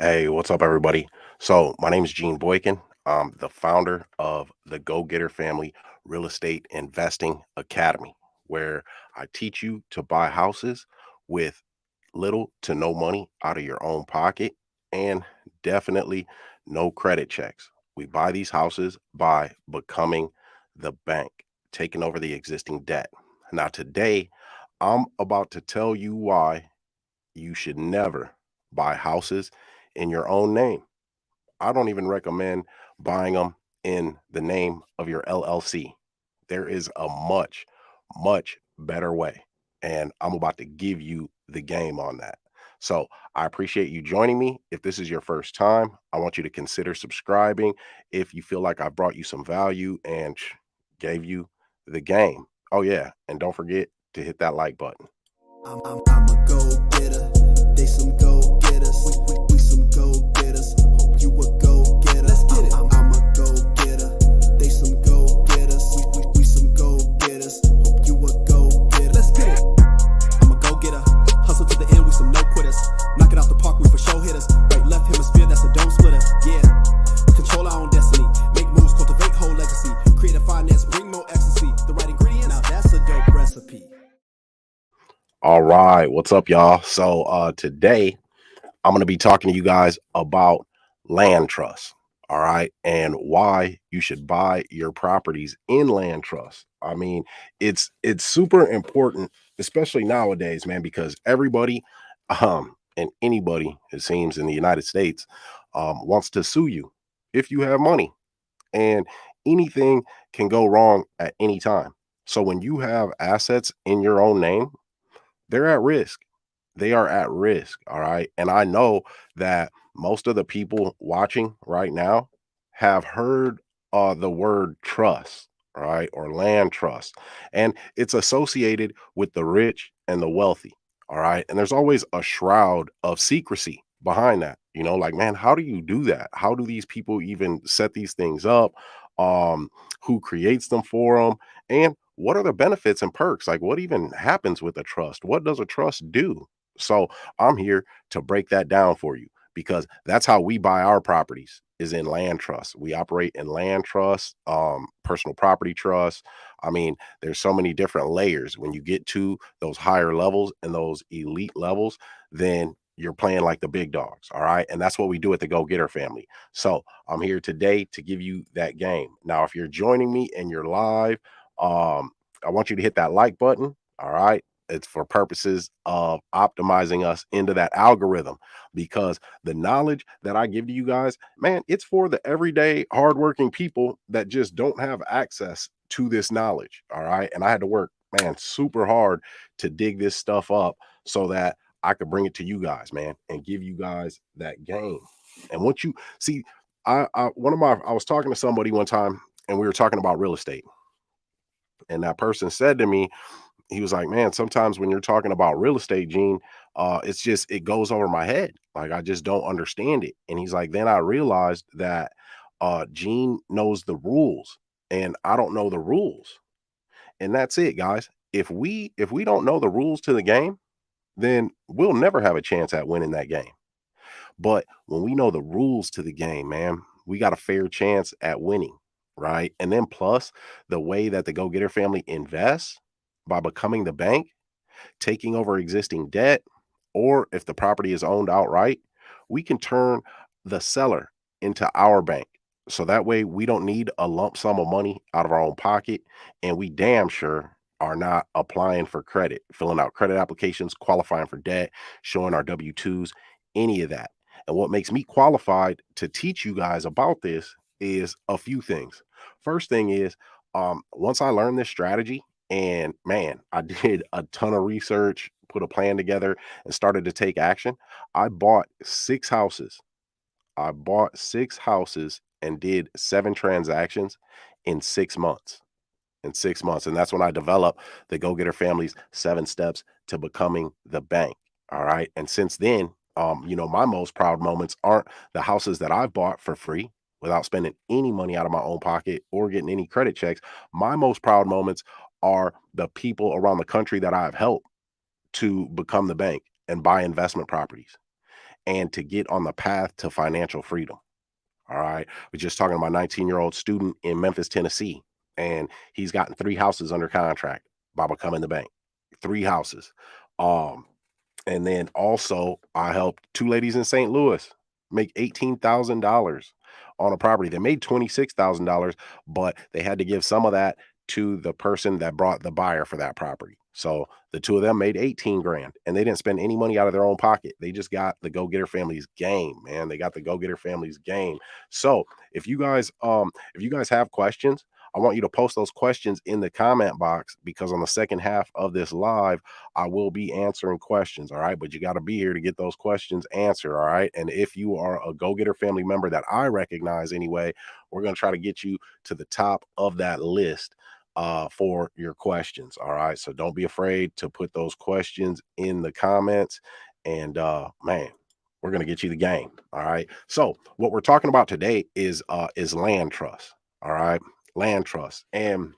Hey, what's up, everybody? So, my name is Gene Boykin. I'm the founder of the Go-Getter Family Real Estate Investing Academy, where I teach you to buy houses with little to no money out of your own pocket and definitely no credit checks. We buy these houses by becoming the bank, taking over the existing debt. Now, today, I'm about to tell you why you should never buy houses in your own name. I don't even recommend buying them in the name of your LLC. There is a much better way. And I'm about to give you the game on that. So I appreciate you joining me. If this is your first time, I want you to consider subscribing if you feel like I brought you some value and gave you the game. Oh, yeah. And don't forget to hit that like button. I'm a go-getter. They some go-getters. We some go-getters. Hope you a go-getter. Let's get it. I'm a go-getter. They some go-getters. We some go-getters. Hope you a go-getter. Let's get it. I'm a go-getter. Hustle to the end. We some no-quitters. Knock it out the park. We for show hitters. Right, left hemisphere. That's a dome splitter. Yeah. Control our own destiny. Make moves. Cultivate whole legacy. Creative finance. Bring more ecstasy. The right ingredients. Now that's a dope recipe. All right, what's up, y'all? So today I'm going to be talking to you guys about land trusts. All right, and why you should buy your properties in land trusts. I mean, it's super important, especially nowadays, man, because everybody and anybody, it seems, in the United States wants to sue you if you have money, and anything can go wrong at any time. So when you have assets in your own name, they're at risk. They are at risk, all right? And I know that most of the people watching right now have heard the word trust, right? Or land trust. And it's associated with the rich and the wealthy, all right? And there's always a shroud of secrecy behind that. Like, man, how do you do that? How do these people even set these things up? Um, who creates them for them? And what are the benefits and perks? Like, what even happens with a trust? What does a trust do? So I'm here to break that down for you because that's how we buy our properties is in land trusts. We operate in land trusts, personal property trusts. I mean, there's so many different layers. When you get to those higher levels and those elite levels, then you're playing like the big dogs. All right. And that's what we do at the Go Getter family. So I'm here today to give you that game. Now, if you're joining me and you're live, I want you to hit that like button. All right. It's for purposes of optimizing us into that algorithm because the knowledge that I give to you guys, man, it's for the everyday hardworking people that just don't have access to this knowledge. All right. And I had to work, man, super hard to dig this stuff up so that I could bring it to you guys, man, and give you guys that game. And once you see, I was talking to somebody one time and we were talking about real estate. And that person said to me, he was like, "Man, sometimes when you're talking about real estate, Gene, it's just it goes over my head. Like I just don't understand it." And he's like, "Then I realized that Gene knows the rules, and I don't know the rules, and that's it, guys. If we don't know the rules to the game, then we'll never have a chance at winning that game. But when we know the rules to the game, man, we got a fair chance at winning, right? And then plus the way that the Go Getter family invests by becoming the bank, taking over existing debt, or if the property is owned outright, we can turn the seller into our bank. So that way we don't need a lump sum of money out of our own pocket. And we damn sure are not applying for credit, filling out credit applications, qualifying for debt, showing our W 2s, any of that. And what makes me qualified to teach you guys about this is a few things. First thing is, once I learned this strategy, and man, I did a ton of research, put a plan together, and started to take action. I bought 6 houses. I bought 6 houses and did 7 transactions in 6 months. In 6 months. And that's when I developed the Go Getter family's 7 steps to becoming the bank. All right. And since then, my most proud moments aren't the houses that I've bought for free without spending any money out of my own pocket or getting any credit checks. My most proud moments are the people around the country that I've helped to become the bank and buy investment properties. and to get on the path to financial freedom. All right. We're just talking to my 19-year-old student in Memphis, Tennessee, and he's gotten 3 houses under contract by becoming the bank. 3 houses. Um, and then also I helped 2 ladies in St. Louis make $18,000 on a property. They made $26,000, but they had to give some of that to the person that brought the buyer for that property. So the two of them made 18 grand and they didn't spend any money out of their own pocket. They just got the Go-Getter family's game, man. They got the Go-Getter family's game. So if you guys have questions, I want you to post those questions in the comment box, because on the second half of this live, I will be answering questions. All right. But you got to be here to get those questions answered. All right. And if you are a Go-Getter family member that I recognize anyway, we're going to try to get you to the top of that list for your questions. All right. So don't be afraid to put those questions in the comments. And man, we're going to get you the game. All right. So what we're talking about today is land trust. All right. Land trust. And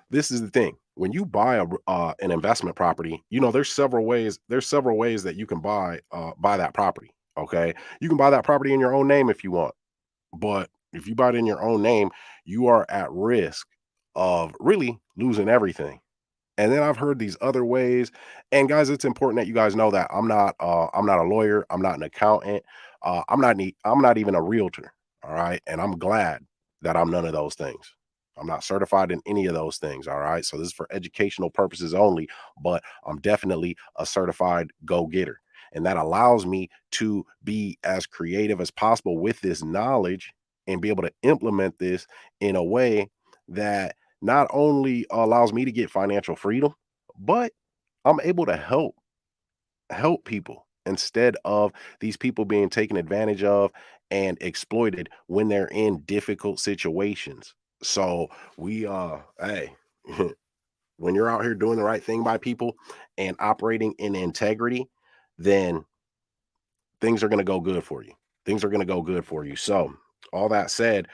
this is the thing. When you buy an investment property, there's several ways that you can buy that property. Okay. You can buy that property in your own name if you want. But if you buy it in your own name, you are at risk of really losing everything. And then I've heard these other ways. And guys, it's important that you guys know that I'm not a lawyer, I'm not an accountant, I'm not even a realtor. All right. And I'm glad that I'm none of those things. I'm not certified in any of those things. All right. So this is for educational purposes only, but I'm definitely a certified go-getter. And that allows me to be as creative as possible with this knowledge and be able to implement this in a way that not only allows me to get financial freedom, but I'm able to help people instead of these people being taken advantage of and exploited when they're in difficult situations. So hey, when you're out here doing the right thing by people and operating in integrity, then things are going to go good for you. Things are going to go good for you. So, all that said,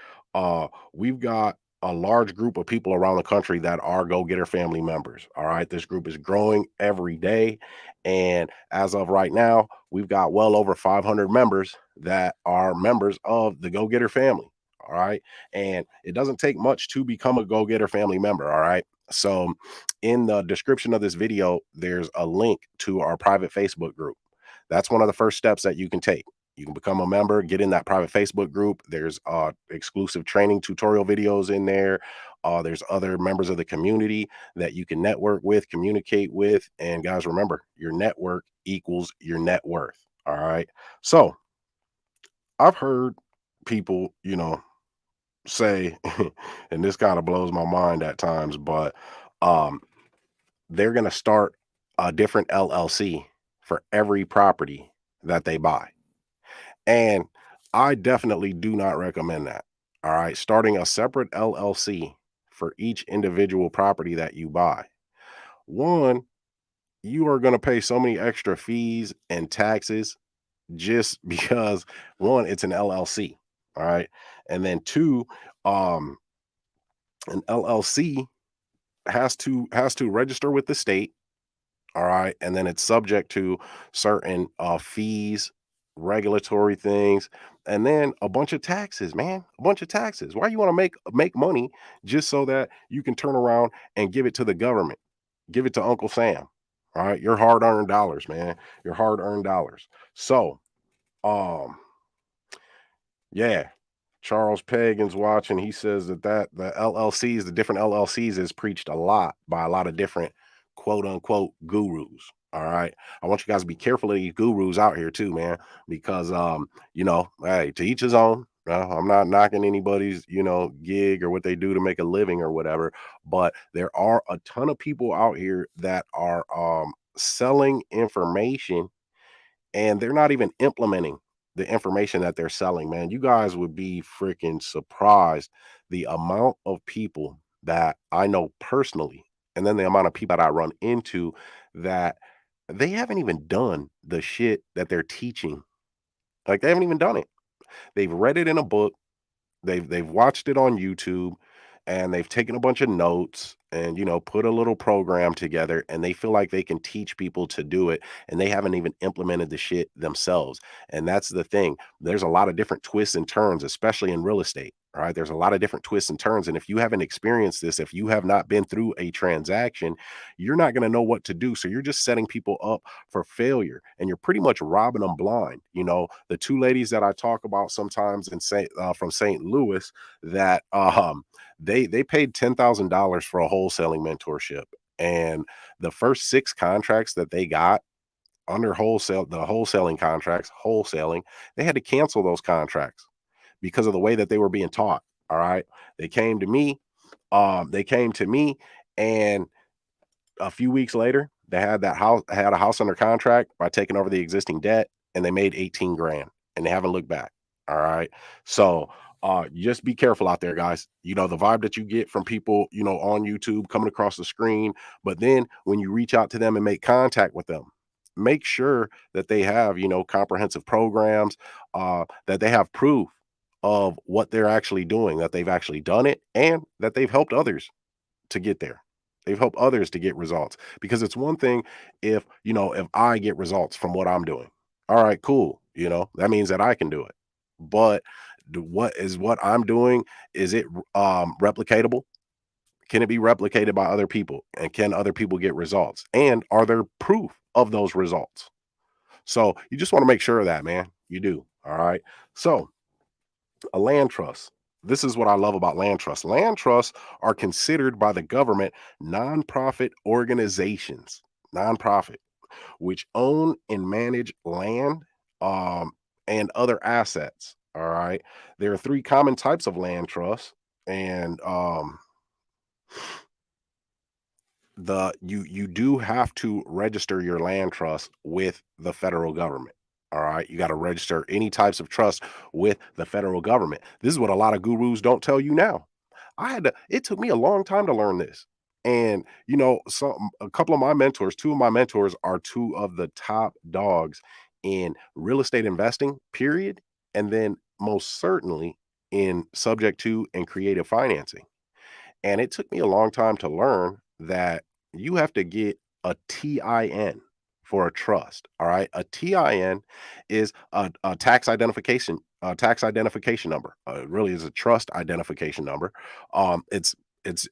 we've got a large group of people around the country that are Go-Getter family members. All right. This group is growing every day. And as of right now, we've got well over 500 members that are members of the Go-Getter family. All right. And it doesn't take much to become a Go-Getter family member. All right. So, in the description of this video, there's a link to our private Facebook group. That's one of the first steps that you can take. You can become a member, get in that private Facebook group. There's exclusive training tutorial videos in there. There's other members of the community that you can network with, communicate with. And guys, remember, your network equals your net worth. All right. So I've heard people, say, and this kind of blows my mind at times, but um, they're going to start a different LLC for every property that they buy. And I definitely do not recommend that. All right. Starting a separate LLC for each individual property that you buy. One, you are going to pay so many extra fees and taxes just because one, it's an LLC. All right. And then two, um, an LLC has to register with the state. All right. And then it's subject to certain fees, regulatory things, and then a bunch of taxes, man. A bunch of taxes. Why you want to make money just so that you can turn around and give it to the government? Give it to Uncle Sam. All right. Your hard-earned dollars, man. Your hard-earned dollars. So um yeah, Charles Pagan's watching. He says that the LLCs, the different LLCs, is preached a lot by a lot of different quote unquote gurus. All right. I want you guys to be careful of these gurus out here too, man, because hey, to each his own. I'm not knocking anybody's, gig or what they do to make a living or whatever, but there are a ton of people out here that are selling information and they're not even implementing the information that they're selling, man. You guys would be freaking surprised the amount of people that I know personally, and then the amount of people that I run into that they haven't even done the shit that they're teaching. Like they haven't even done it. They've read it in a book, they've watched it on YouTube, and they've taken a bunch of notes and put a little program together, and they feel like they can teach people to do it, and they haven't even implemented the shit themselves. And that's the thing. There's a lot of different twists and turns, especially in real estate. All right, there's a lot of different twists and turns, and if you haven't experienced this, if you have not been through a transaction, you're not going to know what to do. So you're just setting people up for failure, and you're pretty much robbing them blind. The two ladies that I talk about sometimes in from St. Louis, that they paid $10,000 for a wholesaling mentorship, and the first 6 contracts that they got under wholesaling contracts, they had to cancel those contracts because of the way that they were being taught. All right, they came to me. They came to me, and a few weeks later, they had a house under contract by taking over the existing debt, and they made 18 grand, and they haven't looked back. All right. So just be careful out there, guys. The vibe that you get from people, on YouTube coming across the screen, but then when you reach out to them and make contact with them, make sure that they have, comprehensive programs, that they have proof of what they're actually doing, that they've actually done it, and that they've helped others to get there. They've helped others to get results, because it's one thing if I get results from what I'm doing. All right, cool. That means that I can do it. But what I'm doing, is it replicatable? Can it be replicated by other people? And can other people get results? And are there proof of those results? So you just want to make sure of that, man. You do. All right. So a land trust. This is what I love about land trusts. Land trusts are considered by the government nonprofit organizations, nonprofit, which own and manage land, um, and other assets. All right. There are 3 common types of land trusts, and you do have to register your land trust with the federal government. All right, you got to register any types of trust with the federal government. This is what a lot of gurus don't tell you now. It took me a long time to learn this. And a couple of my mentors, 2 of my mentors are 2 of the top dogs in real estate investing, period, and then most certainly in subject to and creative financing. And it took me a long time to learn that you have to get a TIN for a trust. All right. A TIN is a tax identification number. It really is a trust identification number. It's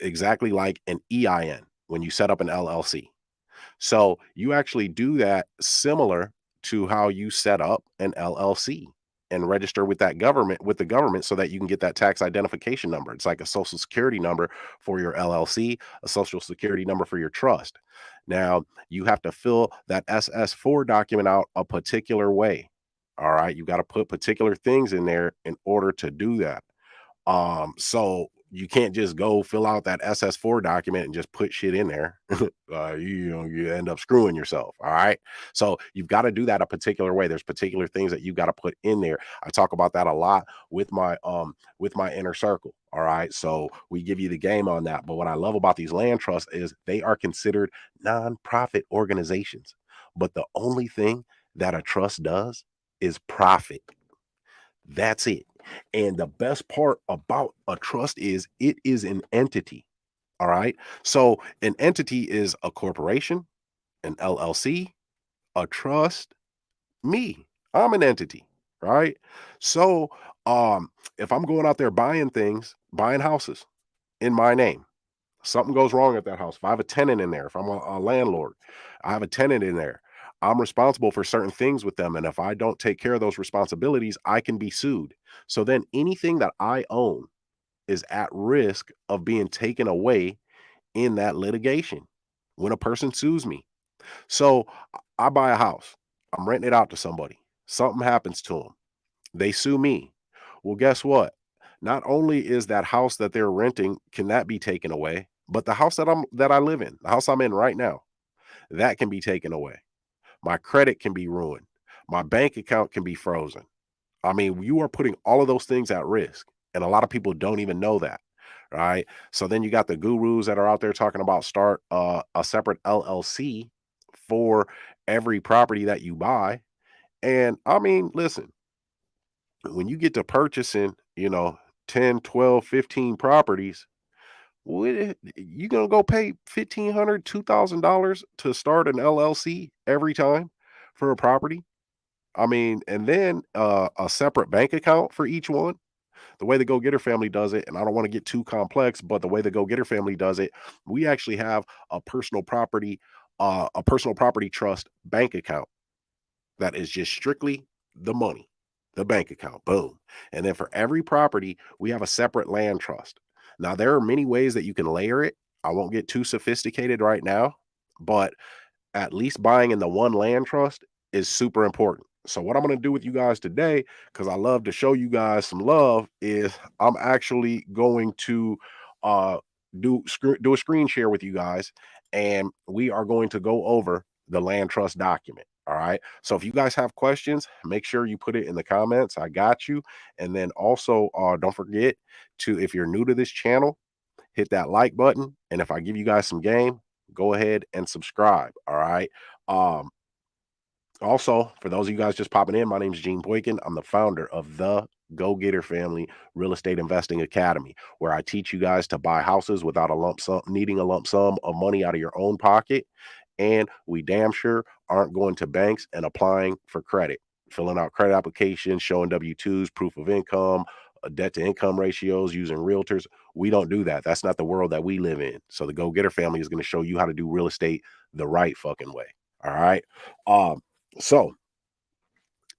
exactly like an EIN when you set up an LLC. So you actually do that similar to how you set up an LLC and register with the government, so that you can get that tax identification number. It's like a social security number for your LLC, a social security number for your trust. Now, you have to fill that SS4 document out a particular way. All right, you got to put particular things in there in order to do that. So you can't just go fill out that SS4 document and just put shit in there. You end up screwing yourself. All right. So you've got to do that a particular way. There's particular things that you've got to put in there. I talk about that a lot with my inner circle. All right. So we give you the game on that. But what I love about these land trusts is they are considered nonprofit organizations. But the only thing that a trust does is profit. That's it. And the best part about a trust is it is an entity. All right. So an entity is a corporation, an LLC, a trust, me. I'm an entity. Right. So if I'm going out there buying things, buying houses in my name, something goes wrong at that house. If I have a tenant in there, if I'm a landlord, I have a tenant in there. I'm responsible for certain things with them. And if I don't take care of those responsibilities, I can be sued. So then anything that I own is at risk of being taken away in that litigation when a person sues me. So I buy a house, I'm renting it out to somebody. Something happens to them. They sue me. Well, guess what? Not only is that house that they're renting, can that be taken away, but the house that I live in, the house I'm in right now, that can be taken away. My credit can be ruined. My bank account can be frozen. I mean, you are putting all of those things at risk. And a lot of people don't even know that. Right. So then you got the gurus that are out there talking about start a separate LLC for every property that you buy. And I mean, listen, when you get to purchasing, 10, 12, 15 properties, You gonna go pay $1,500, $2,000 to start an LLC every time for a property? I mean, and then a separate bank account for each one. The way the Go Getter family does it, and I don't want to get too complex, but the way the Go Getter family does it, we actually have a personal property trust bank account that is just strictly the money, the bank account. Boom. And then for every property, we have a separate land trust. Now, there are many ways that you can layer it. I won't get too sophisticated right now, but at least buying in the one land trust is super important. So what I'm going to do with you guys today, because I love to show you guys some love, is I'm actually going to uh do a screen share with you guys, and we are going to go over the land trust document. All right. So if you guys have questions, make sure you put it in the comments. I got you. And then also don't forget to, if you're new to this channel, hit that like button. And if I give you guys some game, go ahead and subscribe. All right. Um, Also, for those of you guys just popping in, my name is Gene Boykin. I'm the founder of the Go Getter Family Real Estate Investing Academy, where I teach you guys to buy houses without a lump sum, needing a lump sum of money out of your own pocket. And we damn sure aren't going to banks and applying for credit, filling out credit applications, showing W-2s, proof of income, debt to income ratios, using realtors. We don't do that. That's not the world that we live in. So the Go Getter Family is going to show you how to do real estate the right fucking way. All right. Um, so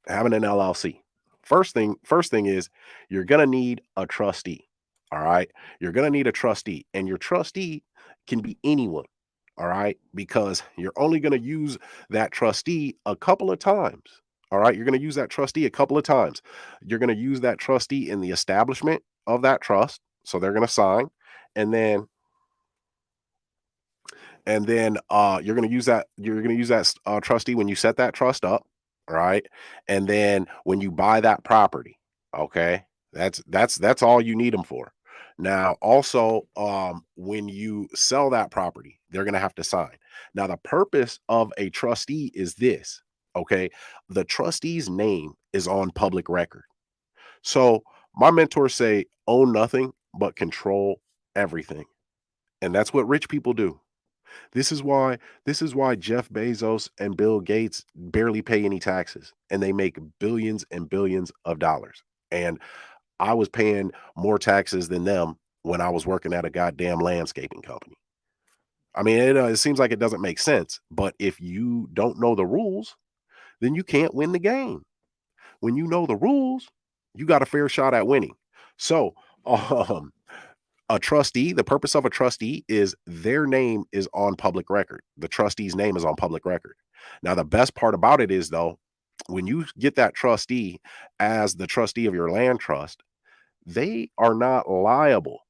having an LLC. First thing is you're gonna need a trustee. All right. You're gonna need a trustee, and your trustee can be anyone. All right, because you're only gonna use that trustee a couple of times. All right, you're gonna use that trustee a couple of times. You're gonna use that trustee in the establishment of that trust. So they're gonna sign, and then you're going to use that trustee when you set that trust up, right? And then when you buy that property, okay? That's all you need them for. Now also, when you sell that property, they're going to have to sign. Now the purpose of a trustee is this, okay? The trustee's name is on public record. So my mentors say own nothing but control everything, and that's what rich people do. This is why Jeff Bezos and Bill Gates barely pay any taxes, and they make billions and billions of dollars. And I was paying more taxes than them when I was working at a goddamn landscaping company. I mean, it seems like it doesn't make sense, but if you don't know the rules, then you can't win the game. When you know the rules, you got a fair shot at winning. So, um, a trustee, the purpose of a trustee is their name is on public record. The trustee's name is on public record. Now, the best part about it is, though, when you get that trustee as the trustee of your land trust, they are not liable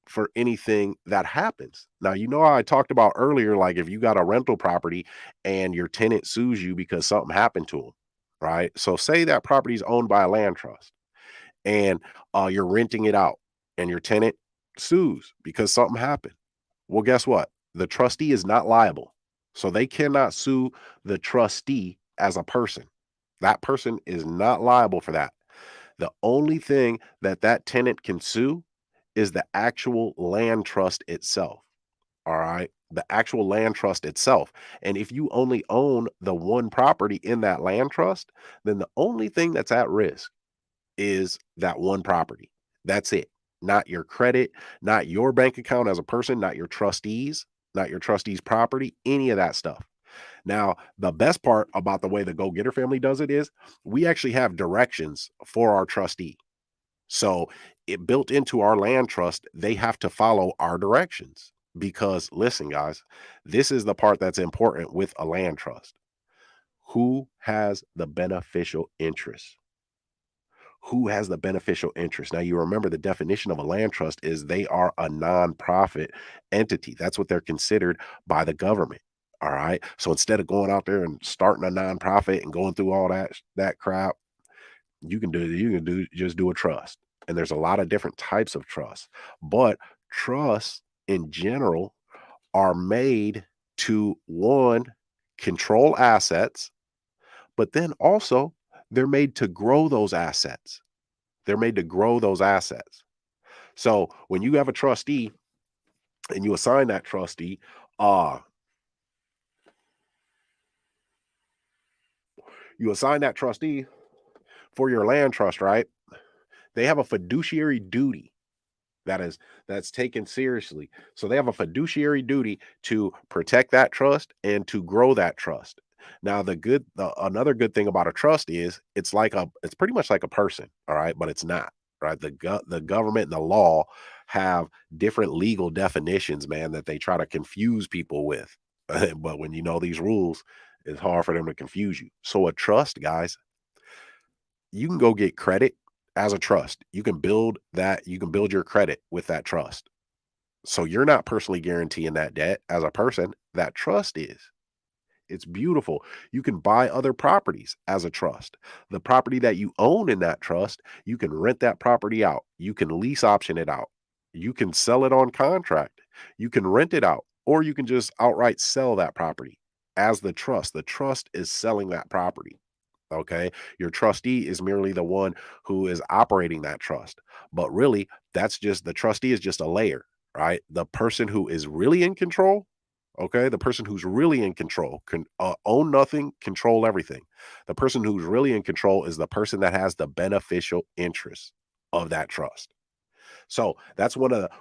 for anything that happens. Now, you know how I talked about earlier, like if you got a rental property and your tenant sues you because something happened to them, right? So, say that property is owned by a land trust, and you're renting it out, and your tenant sues because something happened. Well, guess what? The trustee is not liable. So they cannot sue the trustee as a person. That person is not liable for that. The only thing that that tenant can sue is the actual land trust itself. All right. The actual land trust itself. And if you only own the one property in that land trust, then the only thing that's at risk is that one property. That's it. Not your credit, not your bank account as a person, not your trustees, not your trustees' property, any of that stuff. Now, the best part about the way the Go Getter family does it is we actually have directions for our trustee. So it built into our land trust, they have to follow our directions. Because listen, guys, this is the part that's important with a land trust. Who has the beneficial interest? Who has the beneficial interest? Now, you remember the definition of a land trust is they are a nonprofit entity. That's what they're considered by the government. All right. So instead of going out there and starting a nonprofit and going through all that crap, you can just do a trust. And there's a lot of different types of trusts, but trusts in general are made to, one, control assets, but then also they're made to grow those assets. They're made to grow those assets. So when you have a trustee, and you assign that trustee. Uh, you assign that trustee for your land trust, right? They have a fiduciary duty that's taken seriously. So they have a fiduciary duty to protect that trust and to grow that trust. Now, another good thing about a trust is it's pretty much like a person, all right, but it's not, right? The government and the law have different legal definitions, man, that they try to confuse people with. But when you know these rules, it's hard for them to confuse you. So a trust, guys, you can go get credit as a trust. You can build your credit with that trust. So you're not personally guaranteeing that debt as a person, that trust is. It's beautiful. You can buy other properties as a trust. The property that you own in that trust, you can rent that property out. You can lease option it out. You can sell it on contract. You can rent it out, or you can just outright sell that property as the trust. The trust is selling that property. Okay. Your trustee is merely the one who is operating that trust. But really, that's just the trustee is just a layer, right? The person who is really in control, okay, the person who's really in control can own nothing, control everything. The person who's really in control is the person that has the beneficial interest of that trust. So that's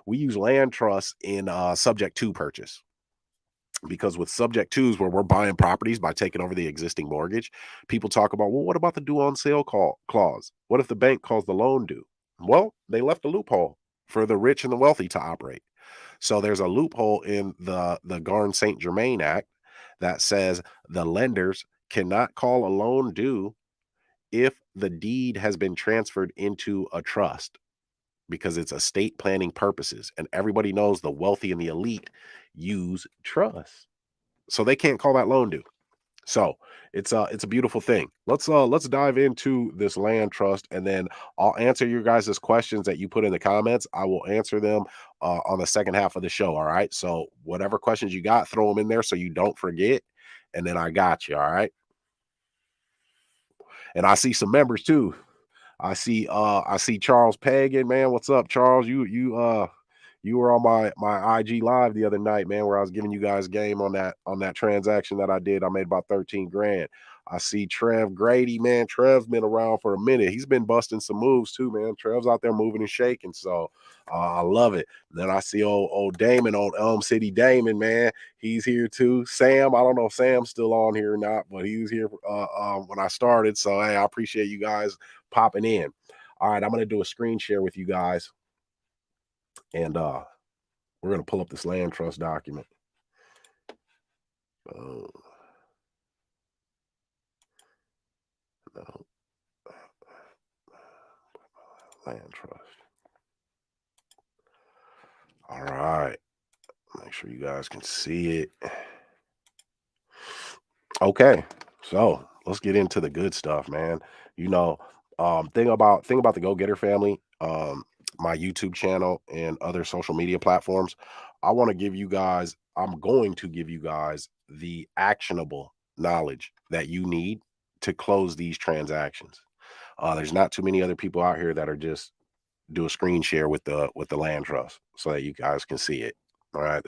we use land trusts in subject to purchase, because with subject twos where we're buying properties by taking over the existing mortgage, people talk about, well, what about the due on sale clause? What if the bank calls the loan due? Well, they left a loophole for the rich and the wealthy to operate. So there's a loophole in the Garn St. Germain Act that says the lenders cannot call a loan due if the deed has been transferred into a trust, because it's estate planning purposes. And everybody knows the wealthy and the elite use trusts. So they can't call that loan due. So it's a beautiful thing. Let's dive into this land trust, and then I'll answer your guys' questions that you put in the comments. I will answer them on the second half of the show. All right. So whatever questions you got, throw them in there so you don't forget. And then I got you. All right. And I see some members too. I see Charles Pagan, man. What's up, Charles? You were on my IG live the other night, man, where I was giving you guys game on that transaction that I did. I made about 13 grand. I see Trev Grady, man. Trev's been around for a minute. He's been busting some moves too, man. Trev's out there moving and shaking. So I love it. Then I see old Damon, old Elm City Damon, man. He's here too. Sam, I don't know if Sam's still on here or not, but he was here when I started. So hey, I appreciate you guys popping in. All right, I'm gonna do a screen share with you guys, and we're gonna pull up this land trust document. No. Land trust. All right, make sure you guys can see it. Okay, so let's get into the good stuff, man. You know, thing about the GoGetter family, my YouTube channel and other social media platforms. I'm going to give you guys the actionable knowledge that you need to close these transactions. There's not too many other people out here that are just do a screen share with the land trust so that you guys can see it. All right,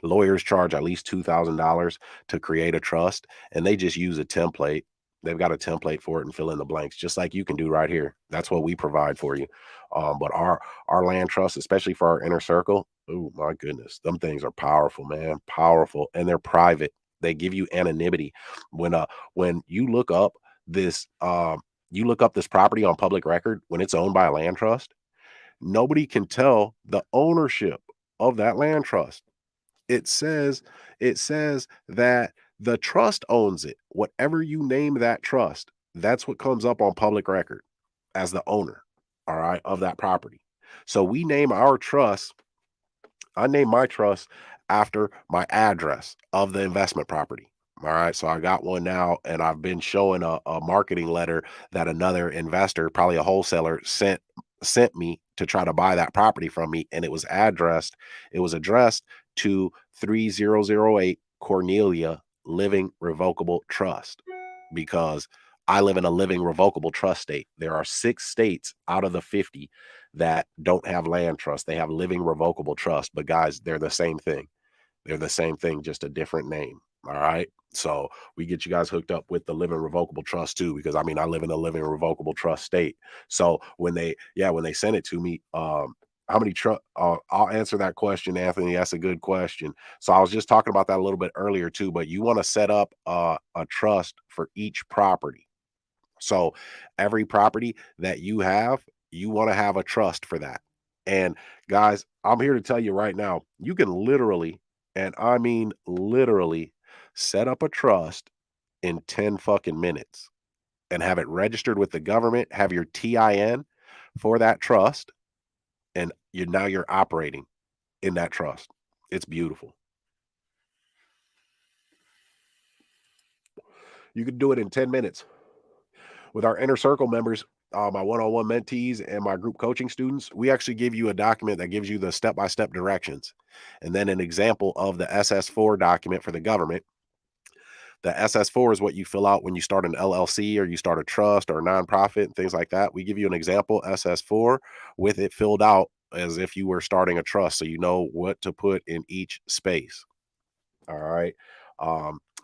lawyers charge at least $2,000 to create a trust, and they just use a template. They've got a template for it and fill in the blanks, just like you can do right here. That's what we provide for you. But our land trust, especially for our inner circle, oh my goodness, them things are powerful, man, powerful, and they're private. They give you anonymity. When you look up this property on public record, when it's owned by a land trust, nobody can tell the ownership of that land trust. It says that the trust owns it. Whatever you name that trust, that's what comes up on public record as the owner, all right, of that property. So we name our trust. I name my trust after my address of the investment property. All right. So I got one now, and I've been showing a marketing letter that another investor, probably a wholesaler, sent me to try to buy that property from me. And it was addressed to 3008 Cornelia Living Revocable Trust, because I live in a living revocable trust state. There are 6 states out of the 50 that don't have land trust. They have living revocable trust, but guys, they're the same thing. They're the same thing, just a different name. All right. So we get you guys hooked up with the living revocable trust too, because I mean, I live in a living revocable trust state. So when they send it to me, how many trust? I'll answer that question, Anthony. That's a good question. So I was just talking about that a little bit earlier too, but you want to set up a trust for each property. So every property that you have, you want to have a trust for that. And guys, I'm here to tell you right now, you can literally, and I mean literally, set up a trust in 10 fucking minutes and have it registered with the government, have your TIN for that trust, and you're operating in that trust. It's beautiful. You can do it in 10 minutes. With our inner circle members, my one-on-one mentees and my group coaching students, we actually give you a document that gives you the step-by-step directions, and then an example of the SS4 document for the government. The SS4 is what you fill out when you start an LLC or you start a trust or a nonprofit and things like that. We give you an example SS4 with it filled out as if you were starting a trust, so you know what to put in each space. All right.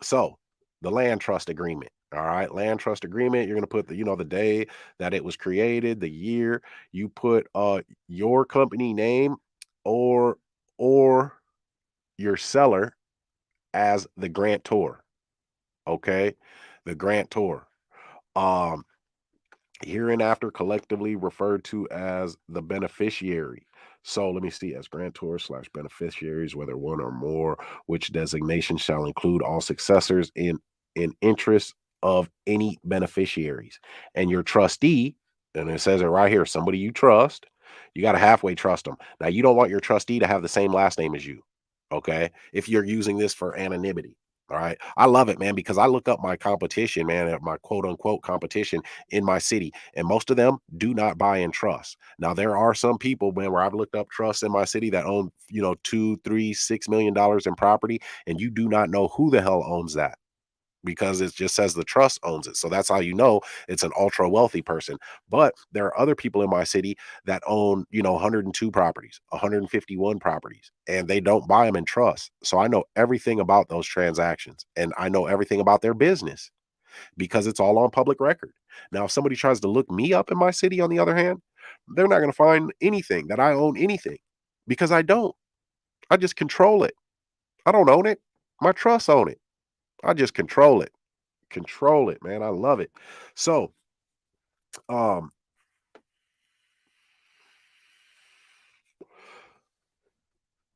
So the land trust agreement. All right, land trust agreement. You're gonna put the day that it was created, the year. You put your company name or or your seller as the grantor. Okay, the grantor. Um, Hereinafter collectively referred to as the beneficiary. So let me see, as grantor slash beneficiaries, whether one or more, which designation shall include all successors in interest of any beneficiaries. And your trustee, and it says it right here, somebody you trust, you got to halfway trust them. Now you don't want your trustee to have the same last name as you. Okay. If you're using this for anonymity. All right. I love it, man, because I look up my competition, man, at my quote unquote competition in my city, and most of them do not buy in trust. Now, there are some people, man, where I've looked up trusts in my city that own, 2, 3, $6 million in property, and you do not know who the hell owns that because it just says the trust owns it. So that's how you know it's an ultra wealthy person. But there are other people in my city that own, 102 properties, 151 properties, and they don't buy them in trust. So I know everything about those transactions and I know everything about their business because it's all on public record. Now, if somebody tries to look me up in my city, on the other hand, they're not going to find anything that I own anything because I don't. I just control it. I don't own it. My trusts own it. I just control it. Control it, man. I love it. So, um,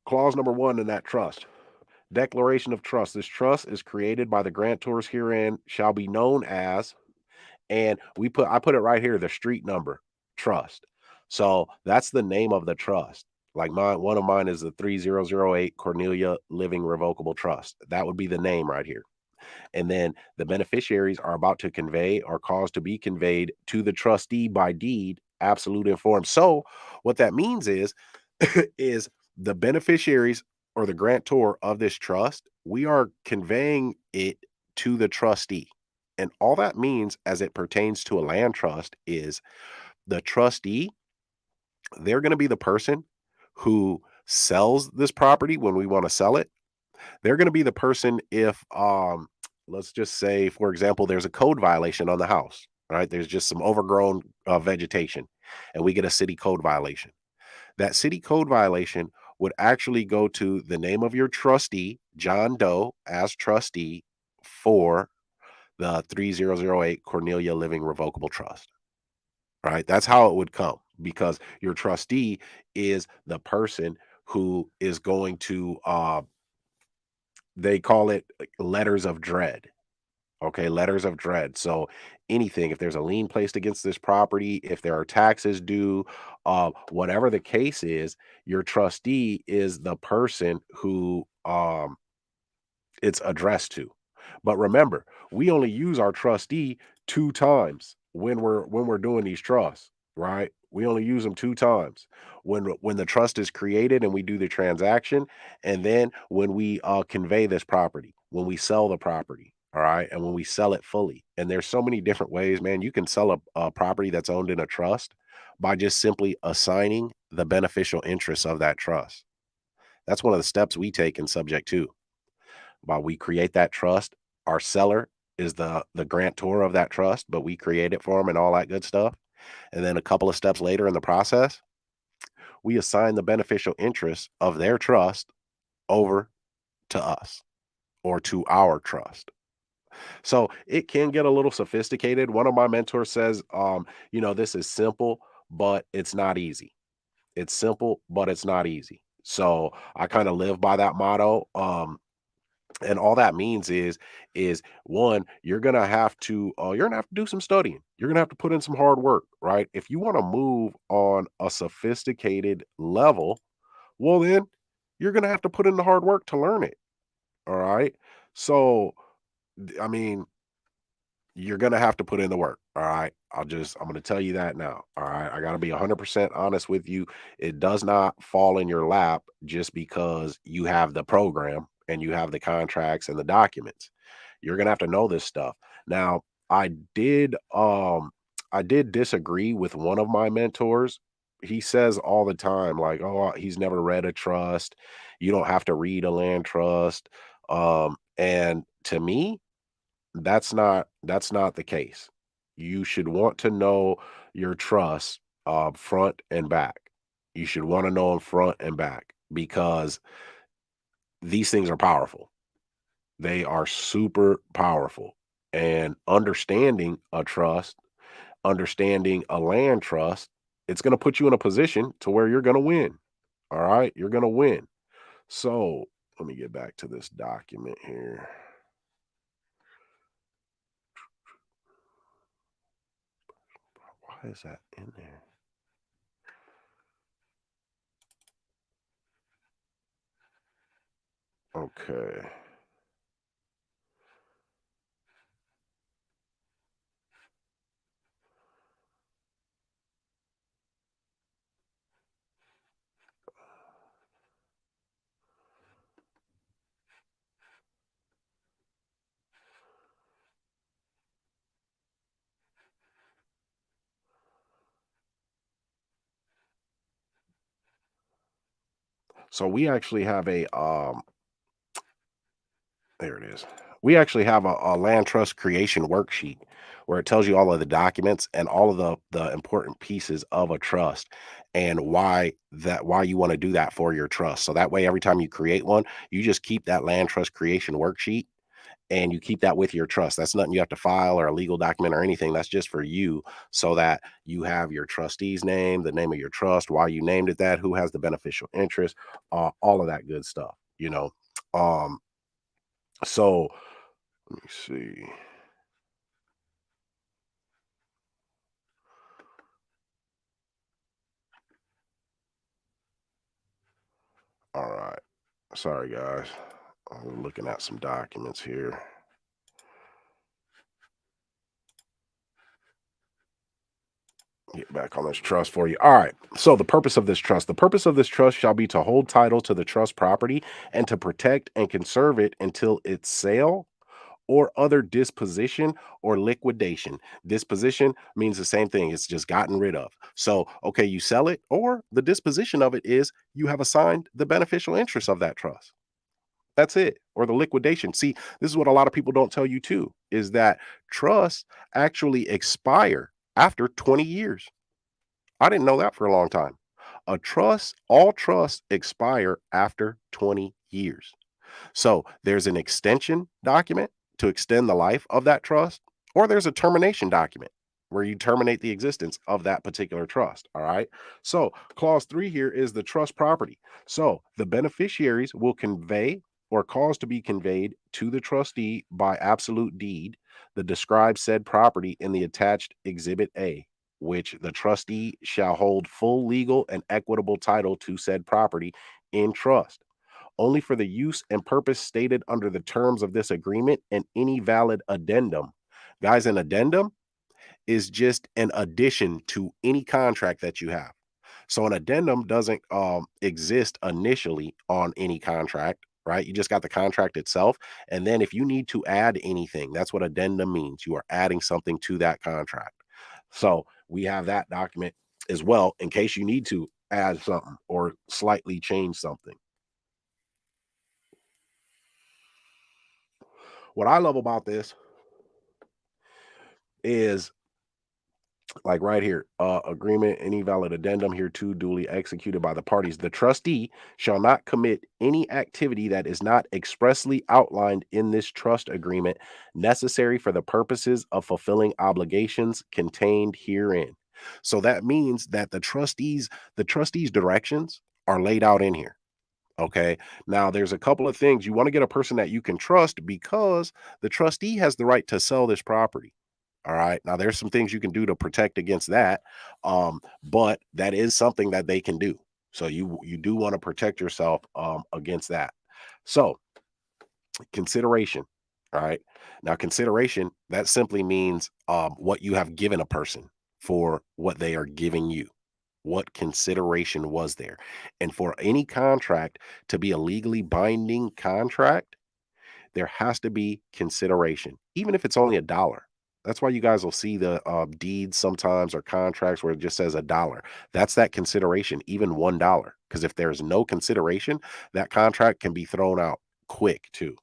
clause number 1 in that trust. Declaration of trust. This trust is created by the grantors herein shall be known as, and I put it right here, the street number trust. So that's the name of the trust. Like one of mine is the 3008 Cornelia Living Revocable Trust. That would be the name right here. And then the beneficiaries are about to convey or cause to be conveyed to the trustee by deed, absolute and form. So what that means is, is the beneficiaries or the grantor of this trust, we are conveying it to the trustee. And all that means as it pertains to a land trust is the trustee, they're going to be the person who sells this property when we want to sell it. They're going to be the person if let's just say, for example, there's a code violation on the house, right? There's just some overgrown vegetation and we get a city code violation. That city code violation would actually go to the name of your trustee, John Doe, as trustee for the 3008 Cornelia Living Revocable Trust, right? That's how it would come because your trustee is the person who is going to, they call it letters of dread. Okay, letters of dread. So anything, if there's a lien placed against this property, if there are taxes due, whatever the case is, your trustee is the person who it's addressed to. But remember, we only use our trustee 2 times when we're doing these trusts, right? We only use them 2 times. When the trust is created and we do the transaction, and then when we convey this property, when we sell the property. All right. And when we sell it fully, and there's so many different ways, man, you can sell a property that's owned in a trust by just simply assigning the beneficial interests of that trust. That's one of the steps we take in subject to. While we create that trust, our seller is the grantor of that trust, but we create it for them and all that good stuff. And then a couple of steps later in the process, we assign the beneficial interests of their trust over to us or to our trust. So it can get a little sophisticated. One of my mentors says, this is simple, but it's not easy. It's simple, but it's not easy. So I kind of live by that motto. And all that means is one, you're gonna have to do some studying. You're gonna have to put in some hard work, right? If you want to move on a sophisticated level, well then you're gonna have to put in the hard work to learn it. All right. So I mean, you're gonna have to put in the work. All right. I'm gonna tell you that now. All right. I gotta be 100% honest with you. It does not fall in your lap just because you have the program and you have the contracts and the documents. You're gonna have to know this stuff. Now, I did I did disagree with one of my mentors. He says all the time, like, oh, he's never read a trust. You don't have to read a land trust. And to me, that's not the case. You should want to know your trust front and back. You should want to know them front and back because these things are powerful. They are super powerful. And understanding a trust, understanding a land trust, it's going to put you in a position to where you're going to win. All right, you're going to win. So let me get back to this document here. Why is that in there? Okay. So we actually have there it is. We actually have a land trust creation worksheet where it tells you all of the documents and all of the important pieces of a trust and why you want to do that for your trust. So that way every time you create one, you just keep that land trust creation worksheet and you keep that with your trust. That's nothing you have to file or a legal document or anything. That's just for you so that you have your trustee's name, the name of your trust, why you named it that, who has the beneficial interest, all of that good stuff. Um, so let me see. All right. Sorry, guys. I'm looking at some documents here. Get back on this trust for you. All right. So the purpose of this trust. The purpose of this trust shall be to hold title to the trust property and to protect and conserve it until its sale or other disposition or liquidation. Disposition means the same thing. It's just gotten rid of. So, okay, you sell it, or the disposition of it is you have assigned the beneficial interest of that trust. That's it. Or the liquidation. See, this is what a lot of people don't tell you too, is that trusts actually expire after 20 years. I didn't know that for a long time. All trusts expire after 20 years. So there's an extension document to extend the life of that trust, or there's a termination document where you terminate the existence of that particular trust. All right. So clause 3 here is the trust property. So the beneficiaries will convey or cause to be conveyed to the trustee by absolute deed the described said property in the attached exhibit A, which the trustee shall hold full legal and equitable title to said property in trust only for the use and purpose stated under the terms of this agreement and any valid addendum. Guys, an addendum is just an addition to any contract that you have. So an addendum doesn't exist initially on any contract. right? You just got the contract itself. And then if you need to add anything, that's what addendum means. You are adding something to that contract. So we have that document as well in case you need to add something or slightly change something. What I love about this is like right here, agreement, any valid addendum here to duly executed by the parties. The trustee shall not commit any activity that is not expressly outlined in this trust agreement necessary for the purposes of fulfilling obligations contained herein. So that means that the trustees directions are laid out in here. Okay. Now there's a couple of things. You want to get a person that you can trust because the trustee has the right to sell this property. All right. Now there's some things you can do to protect against that. But that is something that they can do. So you do want to protect yourself against that. So consideration. All right. Now consideration, that simply means what you have given a person for what they are giving you. What consideration was there? And for any contract to be a legally binding contract, there has to be consideration, even if it's only a dollar. That's why you guys will see the deeds sometimes or contracts where it just says a dollar. That's that consideration, even $1. Because if there's no consideration, that contract can be thrown out quick too.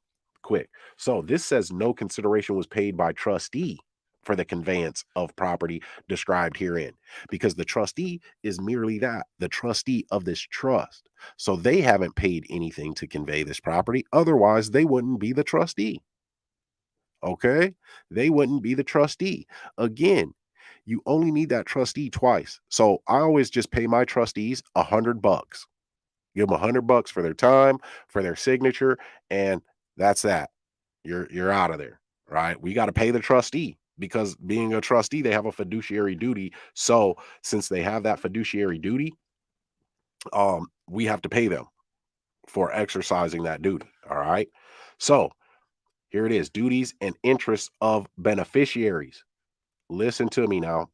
Quick. So this says no consideration was paid by trustee for the conveyance of property described herein, because the trustee is merely that, the trustee of this trust. So they haven't paid anything to convey this property. Otherwise, they wouldn't be the trustee. Okay. They wouldn't be the trustee. Again, you only need that trustee twice. So I always just pay my trustees $100. Give them $100 for their time, for their signature, and that's that. You're out of there. Right. We got to pay the trustee because being a trustee, they have a fiduciary duty. So since they have that fiduciary duty, we have to pay them for exercising that duty. All right. So here it is, duties and interests of beneficiaries. Listen to me now.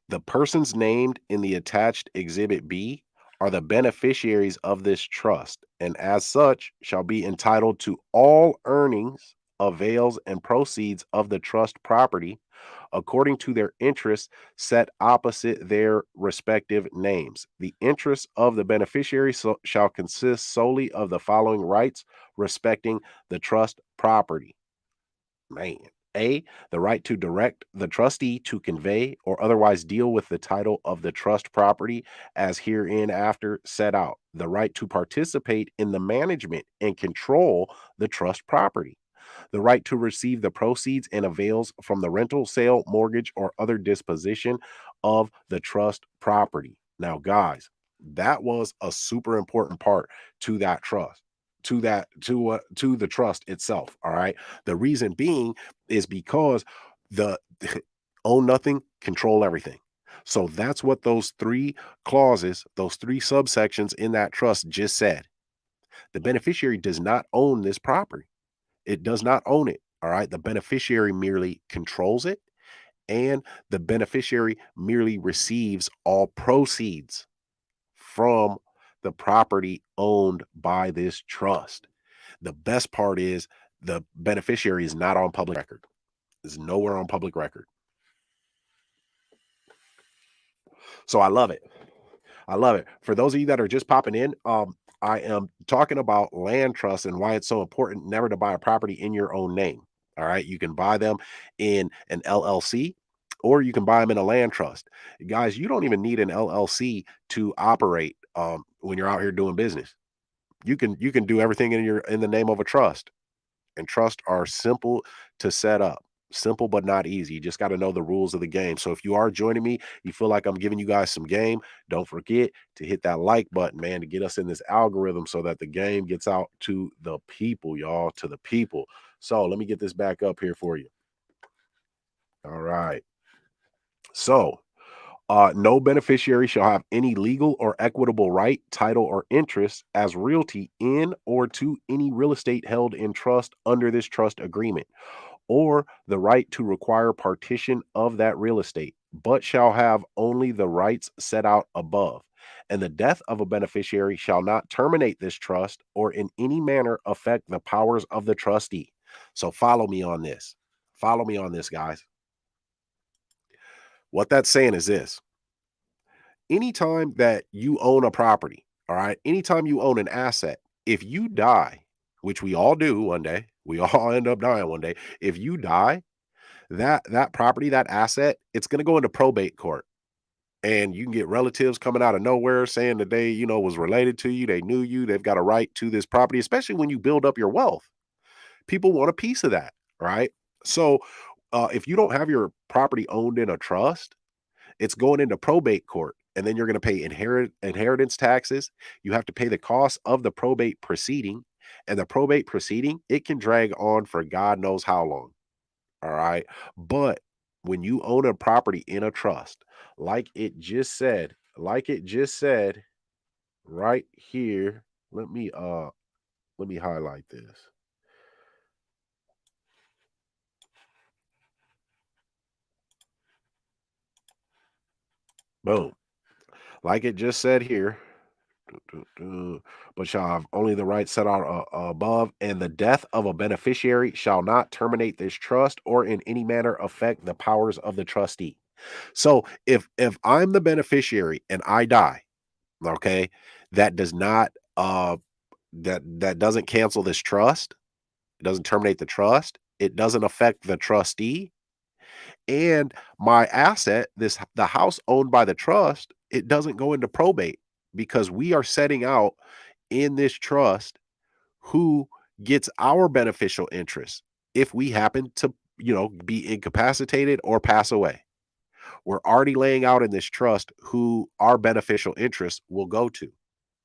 The persons named in the attached Exhibit B are the beneficiaries of this trust, and as such shall be entitled to all earnings, avails, and proceeds of the trust property according to their interests set opposite their respective names. The interests of the beneficiary shall consist solely of the following rights respecting the trust property. Man. A, the right to direct the trustee to convey or otherwise deal with the title of the trust property as hereinafter set out. The right to participate in the management and control the trust property. The right to receive the proceeds and avails from the rental, sale, mortgage, or other disposition of the trust property. Now, guys, that was a super important part to that trust, to the trust itself. All right. The reason being is because the own nothing, control everything. So that's what those three clauses, those three subsections in that trust just said. The beneficiary does not own this property. It does not own it. All right. The beneficiary merely controls it, and the beneficiary merely receives all proceeds from the property owned by this trust. The best part is the beneficiary is not on public record. Is nowhere on public record. So I love it. I love it. For those of you that are just popping in, I am talking about land trusts and why it's so important never to buy a property in your own name. All right. You can buy them in an LLC or you can buy them in a land trust. Guys, you don't even need an LLC to operate when you're out here doing business. You can do everything in the name of a trust. And trust are simple to set up. Simple but not easy. You just got to know the rules of the game. So if you are joining me, you feel like I'm giving you guys some game, don't forget to hit that like button, man, to get us in this algorithm so that the game gets out to the people, y'all, to the people. So let me get this back up here for you. All right. So no beneficiary shall have any legal or equitable right, title, or interest as realty in or to any real estate held in trust under this trust agreement, or the right to require partition of that real estate, but shall have only the rights set out above. and the death of a beneficiary shall not terminate this trust or in any manner affect the powers of the trustee. So follow me on this. Follow me on this, guys. What that's saying is this: anytime that you own a property, all right, anytime you own an asset, if you die, which we all do one day, we all end up dying one day. If you die, that property, that asset, it's going to go into probate court. And you can get relatives coming out of nowhere saying that they, was related to you, they knew you, they've got a right to this property, especially when you build up your wealth. People want a piece of that, right? So, if you don't have your property owned in a trust, it's going into probate court, and then you're going to pay inheritance taxes. You have to pay the cost of the probate proceeding, and the probate proceeding, it can drag on for God knows how long. All right. But when you own a property in a trust, like it just said right here, let me highlight this. Boom. Like it just said here, but shall have only the right set out above, and the death of a beneficiary shall not terminate this trust or in any manner affect the powers of the trustee. So if I'm the beneficiary and I die, okay, that does not that doesn't cancel this trust. It doesn't terminate the trust. It doesn't affect the trustee and my asset, the house owned by the trust, it doesn't go into probate because we are setting out in this trust who gets our beneficial interest if we happen to, be incapacitated or pass away. We're already laying out in this trust who our beneficial interest will go to.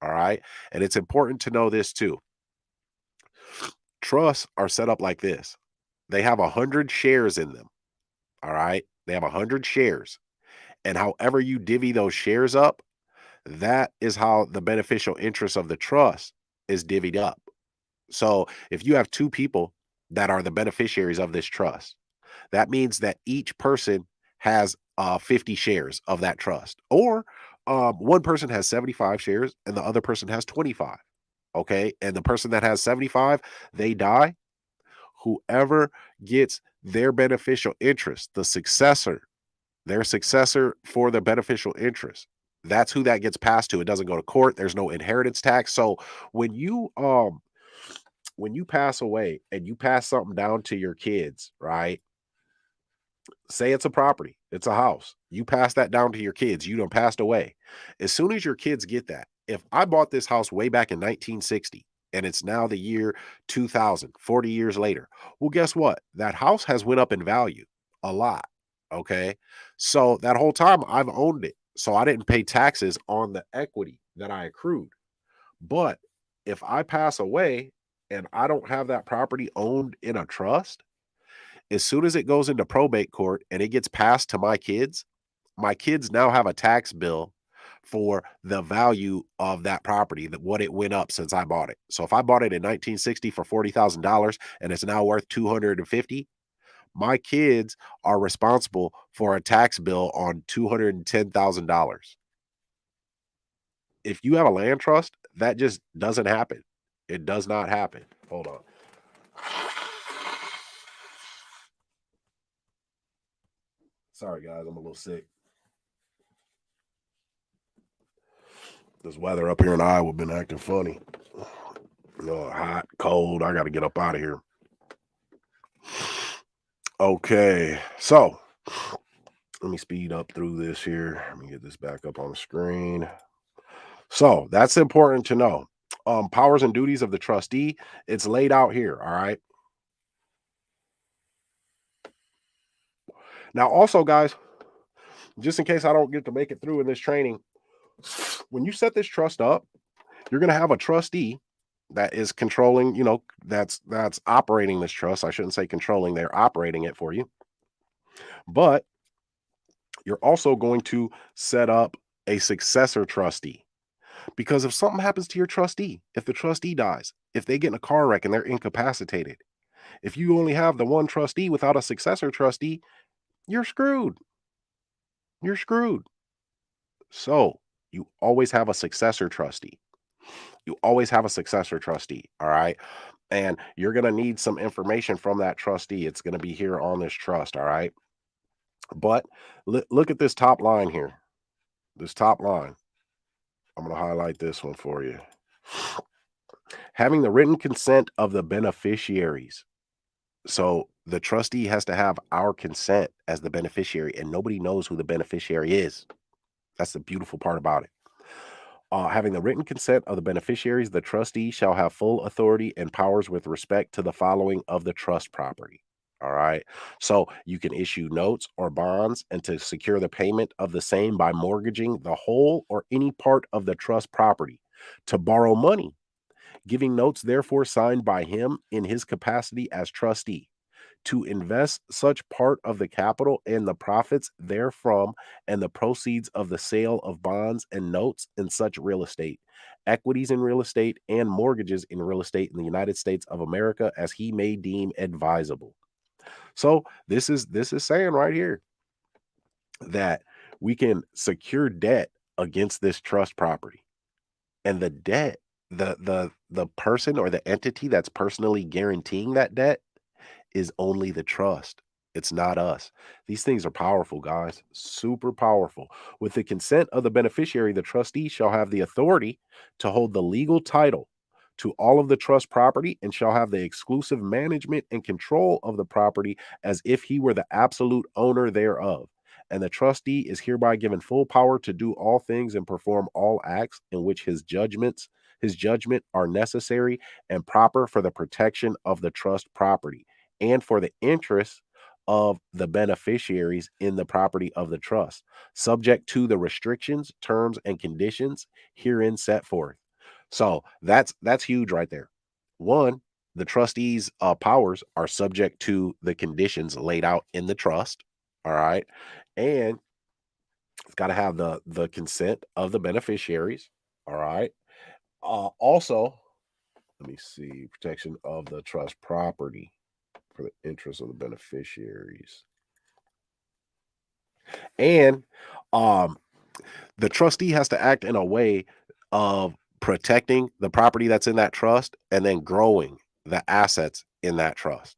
All right. And it's important to know this too. Trusts are set up like this. They have 100 shares in them. All right. They have 100 shares. And however you divvy those shares up, that is how the beneficial interest of the trust is divvied up. So if you have two people that are the beneficiaries of this trust, that means that each person has 50 shares of that trust. Or one person has 75 shares and the other person has 25. Okay. And the person that has 75, they die. Whoever gets their beneficial interest, their successor for the beneficial interest. That's who that gets passed to. It doesn't go to court. There's no inheritance tax. So when you pass away and you pass something down to your kids, right? Say it's a property, it's a house. You pass that down to your kids. You done passed away. As soon as your kids get that, if I bought this house way back in 1960 and it's now the year 2000, 40 years later, well, guess what? That house has went up in value a lot. Okay. So that whole time I've owned it. So I didn't pay taxes on the equity that I accrued. But if I pass away and I don't have that property owned in a trust, as soon as it goes into probate court and it gets passed to my kids now have a tax bill for the value of that property, that what it went up since I bought it. So if I bought it in 1960 for $40,000 and it's now worth 250, my kids are responsible for a tax bill on $210,000. If you have a land trust, that just doesn't happen. It does not happen. Hold on. Sorry, guys, I'm a little sick. This weather up here in Iowa been acting funny. Hot, cold. I got to get up out of here. Okay, so let me speed up through this here. Let me get this back up on the screen. So that's important to know. Powers and duties of the trustee. It's laid out here. All right. Now, also, guys, just in case I don't get to make it through in this training, when you set this trust up, you're going to have a trustee that is controlling, that's operating this trust. I shouldn't say controlling, they're operating it for you. But you're also going to set up a successor trustee. Because if something happens to your trustee, if the trustee dies, if they get in a car wreck and they're incapacitated, if you only have the one trustee without a successor trustee, you're screwed. You're screwed. So You always have a successor trustee. You always have a successor trustee. All right. And you're going to need some information from that trustee. It's going to be here on this trust. All right. But look at this top line here. This top line. I'm going to highlight this one for you. Having the written consent of the beneficiaries. So the trustee has to have our consent as the beneficiary, and nobody knows who the beneficiary is. That's the beautiful part about it. Having the written consent of the beneficiaries, the trustee shall have full authority and powers with respect to the following of the trust property. All right. So you can issue notes or bonds and to secure the payment of the same by mortgaging the whole or any part of the trust property, to borrow money, giving notes therefore signed by him in his capacity as trustee, to invest such part of the capital and the profits therefrom and the proceeds of the sale of bonds and notes in such real estate, equities in real estate, and mortgages in real estate in the United States of America as he may deem advisable. So this is saying right here that we can secure debt against this trust property. And the debt, the person or the entity that's personally guaranteeing that debt is only the trust. It's not us. These things are powerful, guys. Super powerful. With the consent of the beneficiary, the trustee shall have the authority to hold the legal title to all of the trust property and shall have the exclusive management and control of the property as if he were the absolute owner thereof. And the trustee is hereby given full power to do all things and perform all acts in which his judgment are necessary and proper for the protection of the trust property and for the interests of the beneficiaries in the property of the trust, subject to the restrictions, terms, and conditions herein set forth. So that's huge right there. One, the trustees' powers are subject to the conditions laid out in the trust. All right, and it's got to have the consent of the beneficiaries. All right. Also, let me see, protection of the trust property for the interests of the beneficiaries. And um, the trustee has to act in a way of protecting the property that's in that trust and then growing the assets in that trust.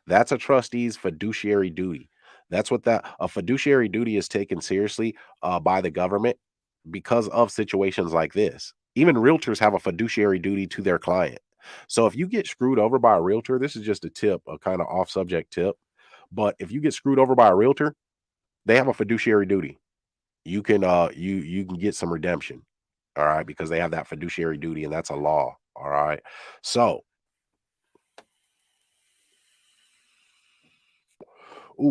That's a trustee's fiduciary duty. That's what that a fiduciary duty is taken seriously by the government because of situations like this. Even realtors have a fiduciary duty to their client. So if you get screwed over by a realtor, this is just a tip, a kind of off subject tip. But if you get screwed over by a realtor, they have a fiduciary duty. You can get some redemption. All right, because they have that fiduciary duty and that's a law. All right. So,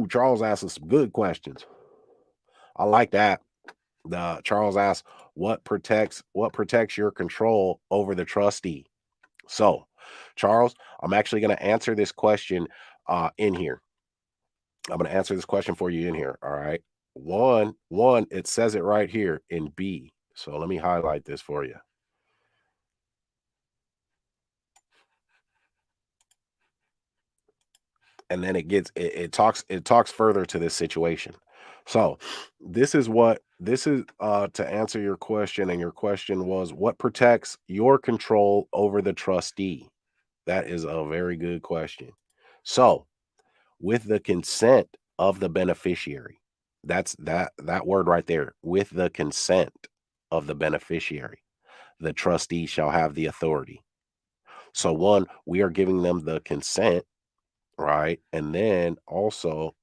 Charles asked us some good questions. I like that. The Charles asked, what protects your control over the trustee? So, Charles, I'm actually going to answer this question in here. I'm going to answer this question for you in here. All right. One, it says it right here in B. So let me highlight this for you. And then it talks further to this situation. So this is to answer your question, and your question was, what protects your control over the trustee? That is a very good question. So, with the consent of the beneficiary, that's that word right there, with the consent of the beneficiary, the trustee shall have the authority. So one, we are giving them the consent, right? And then also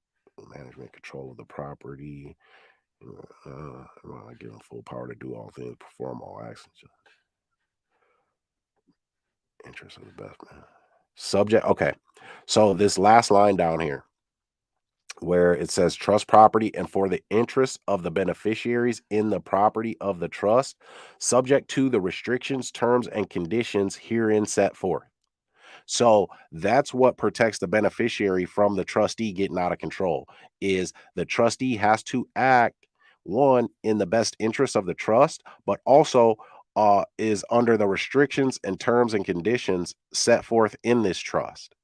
management control of the property. Give them full power to do all things, perform all actions, interest of the best man. Subject. Okay. So this last line down here, where it says trust property and for the interest of the beneficiaries in the property of the trust, subject to the restrictions, terms, and conditions herein set forth. So that's what protects the beneficiary from the trustee getting out of control. Is the trustee has to act, one, in the best interest of the trust, but also is under the restrictions and terms and conditions set forth in this trust.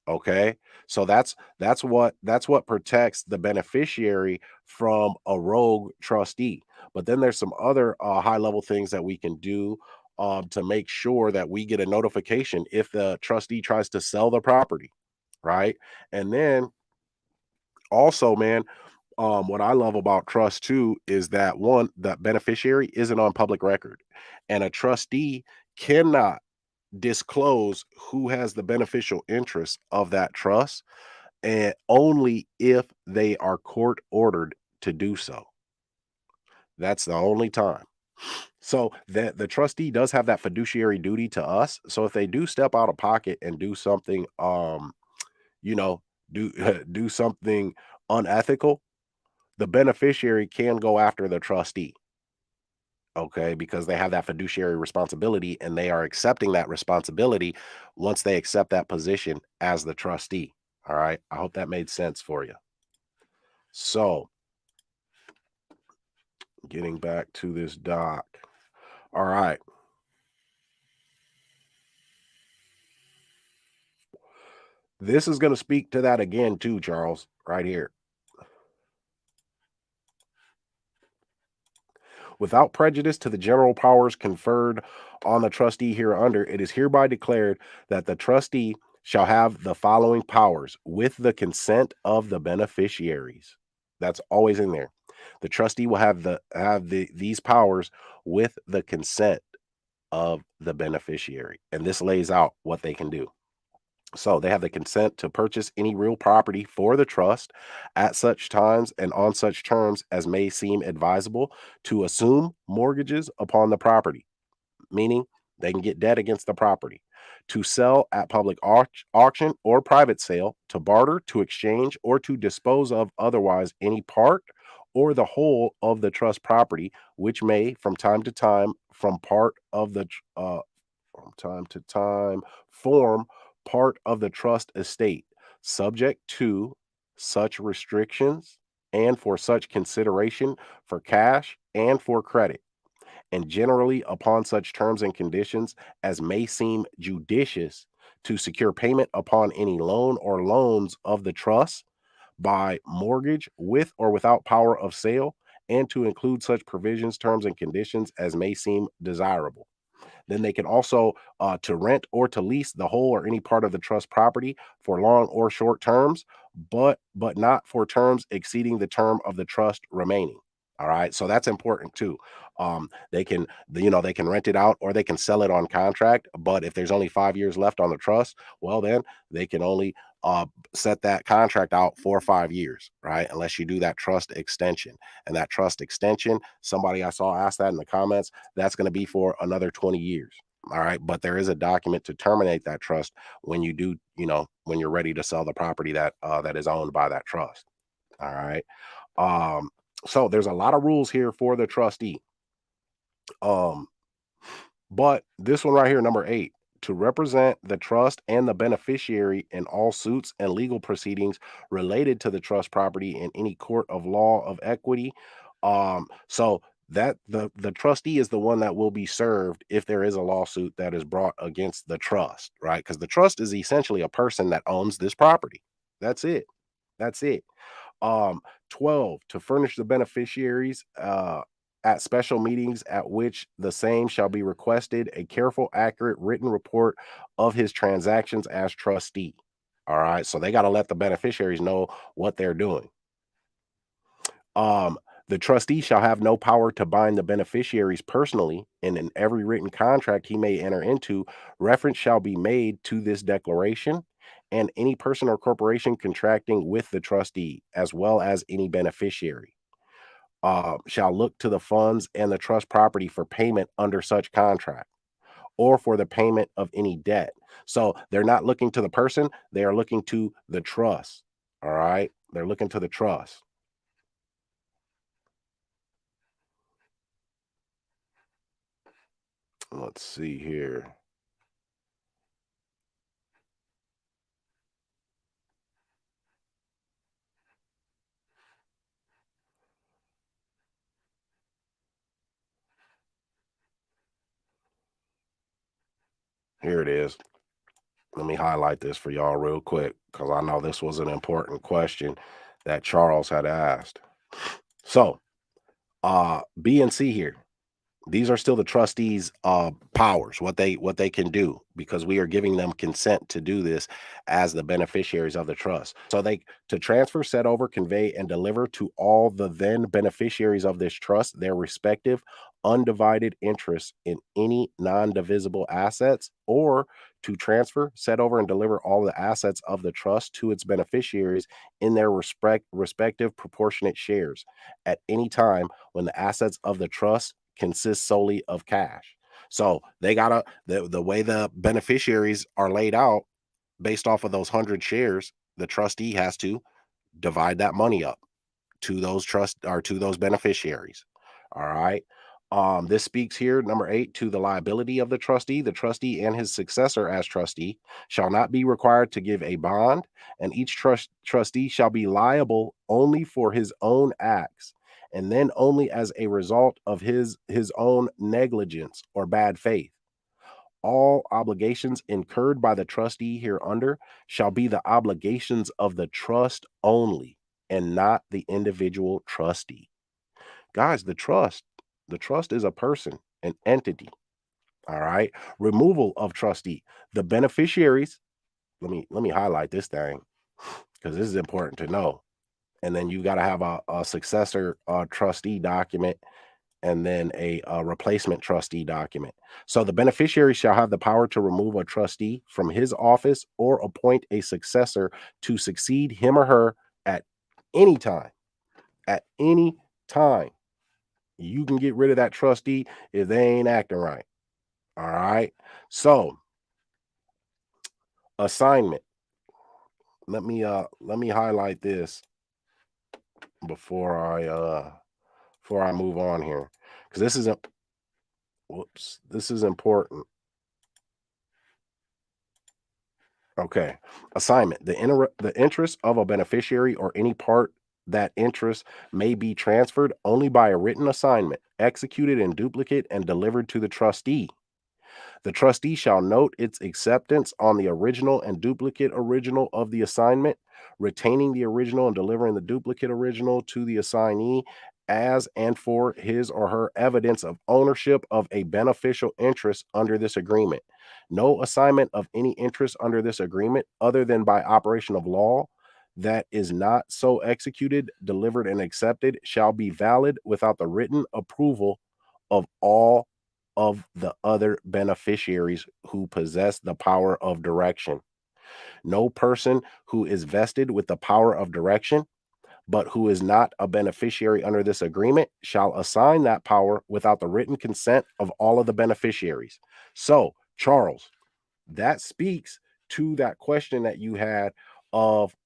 Okay. So that's what protects the beneficiary from a rogue trustee. But then there's some other high level things that we can do to make sure that we get a notification if the trustee tries to sell the property, right? And then also, man, what I love about trust too is that one, the beneficiary isn't on public record, and a trustee cannot disclose who has the beneficial interest of that trust, and only if they are court ordered to do so. That's the only time. So the trustee does have that fiduciary duty to us. So if they do step out of pocket and do something, you know, do do something unethical, the beneficiary can go after the trustee. Okay, because they have that fiduciary responsibility and they are accepting that responsibility once they accept that position as the trustee. All right. I hope that made sense for you. So, getting back to this doc. All right. This is going to speak to that again, too, Charles, right here. Without prejudice to the general powers conferred on the trustee hereunder, it is hereby declared that the trustee shall have the following powers with the consent of the beneficiaries. That's always in there. The trustee will have these powers with the consent of the beneficiary. And this lays out what they can do. So they have the consent to purchase any real property for the trust at such times and on such terms as may seem advisable, to assume mortgages upon the property, meaning they can get debt against the property, to sell at public auction or private sale, to barter, to exchange, or to dispose of otherwise any part or the whole of the trust property, which may from time to time form part of the trust estate, subject to such restrictions and for such consideration for cash and for credit, and generally upon such terms and conditions as may seem judicious, to secure payment upon any loan or loans of the trust by mortgage with or without power of sale, and to include such provisions, terms, and conditions as may seem desirable. Then they can also to rent or to lease the whole or any part of the trust property for long or short terms, but not for terms exceeding the term of the trust remaining. All right, so that's important too. They can, they can rent it out or they can sell it on contract. But if there's only 5 years left on the trust, well, then they can only uh, set that contract out for 5 years, right? Unless you do that trust extension, and that trust extension, somebody I saw asked that in the comments, that's going to be for another 20 years. All right. But there is a document to terminate that trust when you do, when you're ready to sell the property that is owned by that trust. All right. Um, so there's a lot of rules here for the trustee. Um, but this one right here, number 8, to represent the trust and the beneficiary in all suits and legal proceedings related to the trust property in any court of law of equity. So that the trustee is the one that will be served if there is a lawsuit that is brought against the trust, right? Because the trust is essentially a person that owns this property. That's it. That's it. Um, 12, to furnish the beneficiaries at special meetings at which the same shall be requested a careful, accurate written report of his transactions as trustee. All right. So they got to let the beneficiaries know what they're doing. Um, the trustee shall have no power to bind the beneficiaries personally, and in every written contract he may enter into, reference shall be made to this declaration and any person or corporation contracting with the trustee, as well as any beneficiary, shall look to the funds and the trust property for payment under such contract or for the payment of any debt. So they're not looking to the person, they are looking to the trust. All right. They're looking to the trust. Let's see here. Here it is. Let me highlight this for y'all real quick because I know this was an important question that Charles had asked. So, B and C here. These are still the trustees' powers, what they can do, because we are giving them consent to do this as the beneficiaries of the trust. So they to transfer, set over, convey, and deliver to all the then beneficiaries of this trust their respective undivided interests in any non-divisible assets, or to transfer, set over, and deliver all the assets of the trust to its beneficiaries in their respective proportionate shares at any time when the assets of the trust consist solely of cash. So they gotta the way the beneficiaries are laid out based off of those 100 shares, the trustee has to divide that money up to those trust or to those beneficiaries. All right. This speaks here, number 8, to the liability of the trustee. The trustee and his successor as trustee shall not be required to give a bond, and each trustee shall be liable only for his own acts, and then only as a result of his own negligence or bad faith. All obligations incurred by the trustee hereunder shall be the obligations of the trust only, and not the individual trustee. Guys, the trust is a person, an entity. All right. Removal of trustee. The beneficiaries, let me highlight this thing because this is important to know. And then you got to have a successor trustee document, and then a replacement trustee document. So the beneficiary shall have the power to remove a trustee from his office or appoint a successor to succeed him or her at any time. At any time. You can get rid of that trustee if they ain't acting right. All right. So assignment. Let me highlight this before I move on here. Because this is a whoops, this is important. Okay. Assignment. The interest of a beneficiary or any part that interest may be transferred only by a written assignment, executed in duplicate and delivered to the trustee. The trustee shall note its acceptance on the original and duplicate original of the assignment, retaining the original and delivering the duplicate original to the assignee as and for his or her evidence of ownership of a beneficial interest under this agreement. No assignment of any interest under this agreement, other than by operation of law, that is not so executed, delivered, and accepted, shall be valid without the written approval of all of the other beneficiaries who possess the power of direction. No person who is vested with the power of direction, but who is not a beneficiary under this agreement, shall assign that power without the written consent of all of the beneficiaries. So, Charles, that speaks to that question that you had of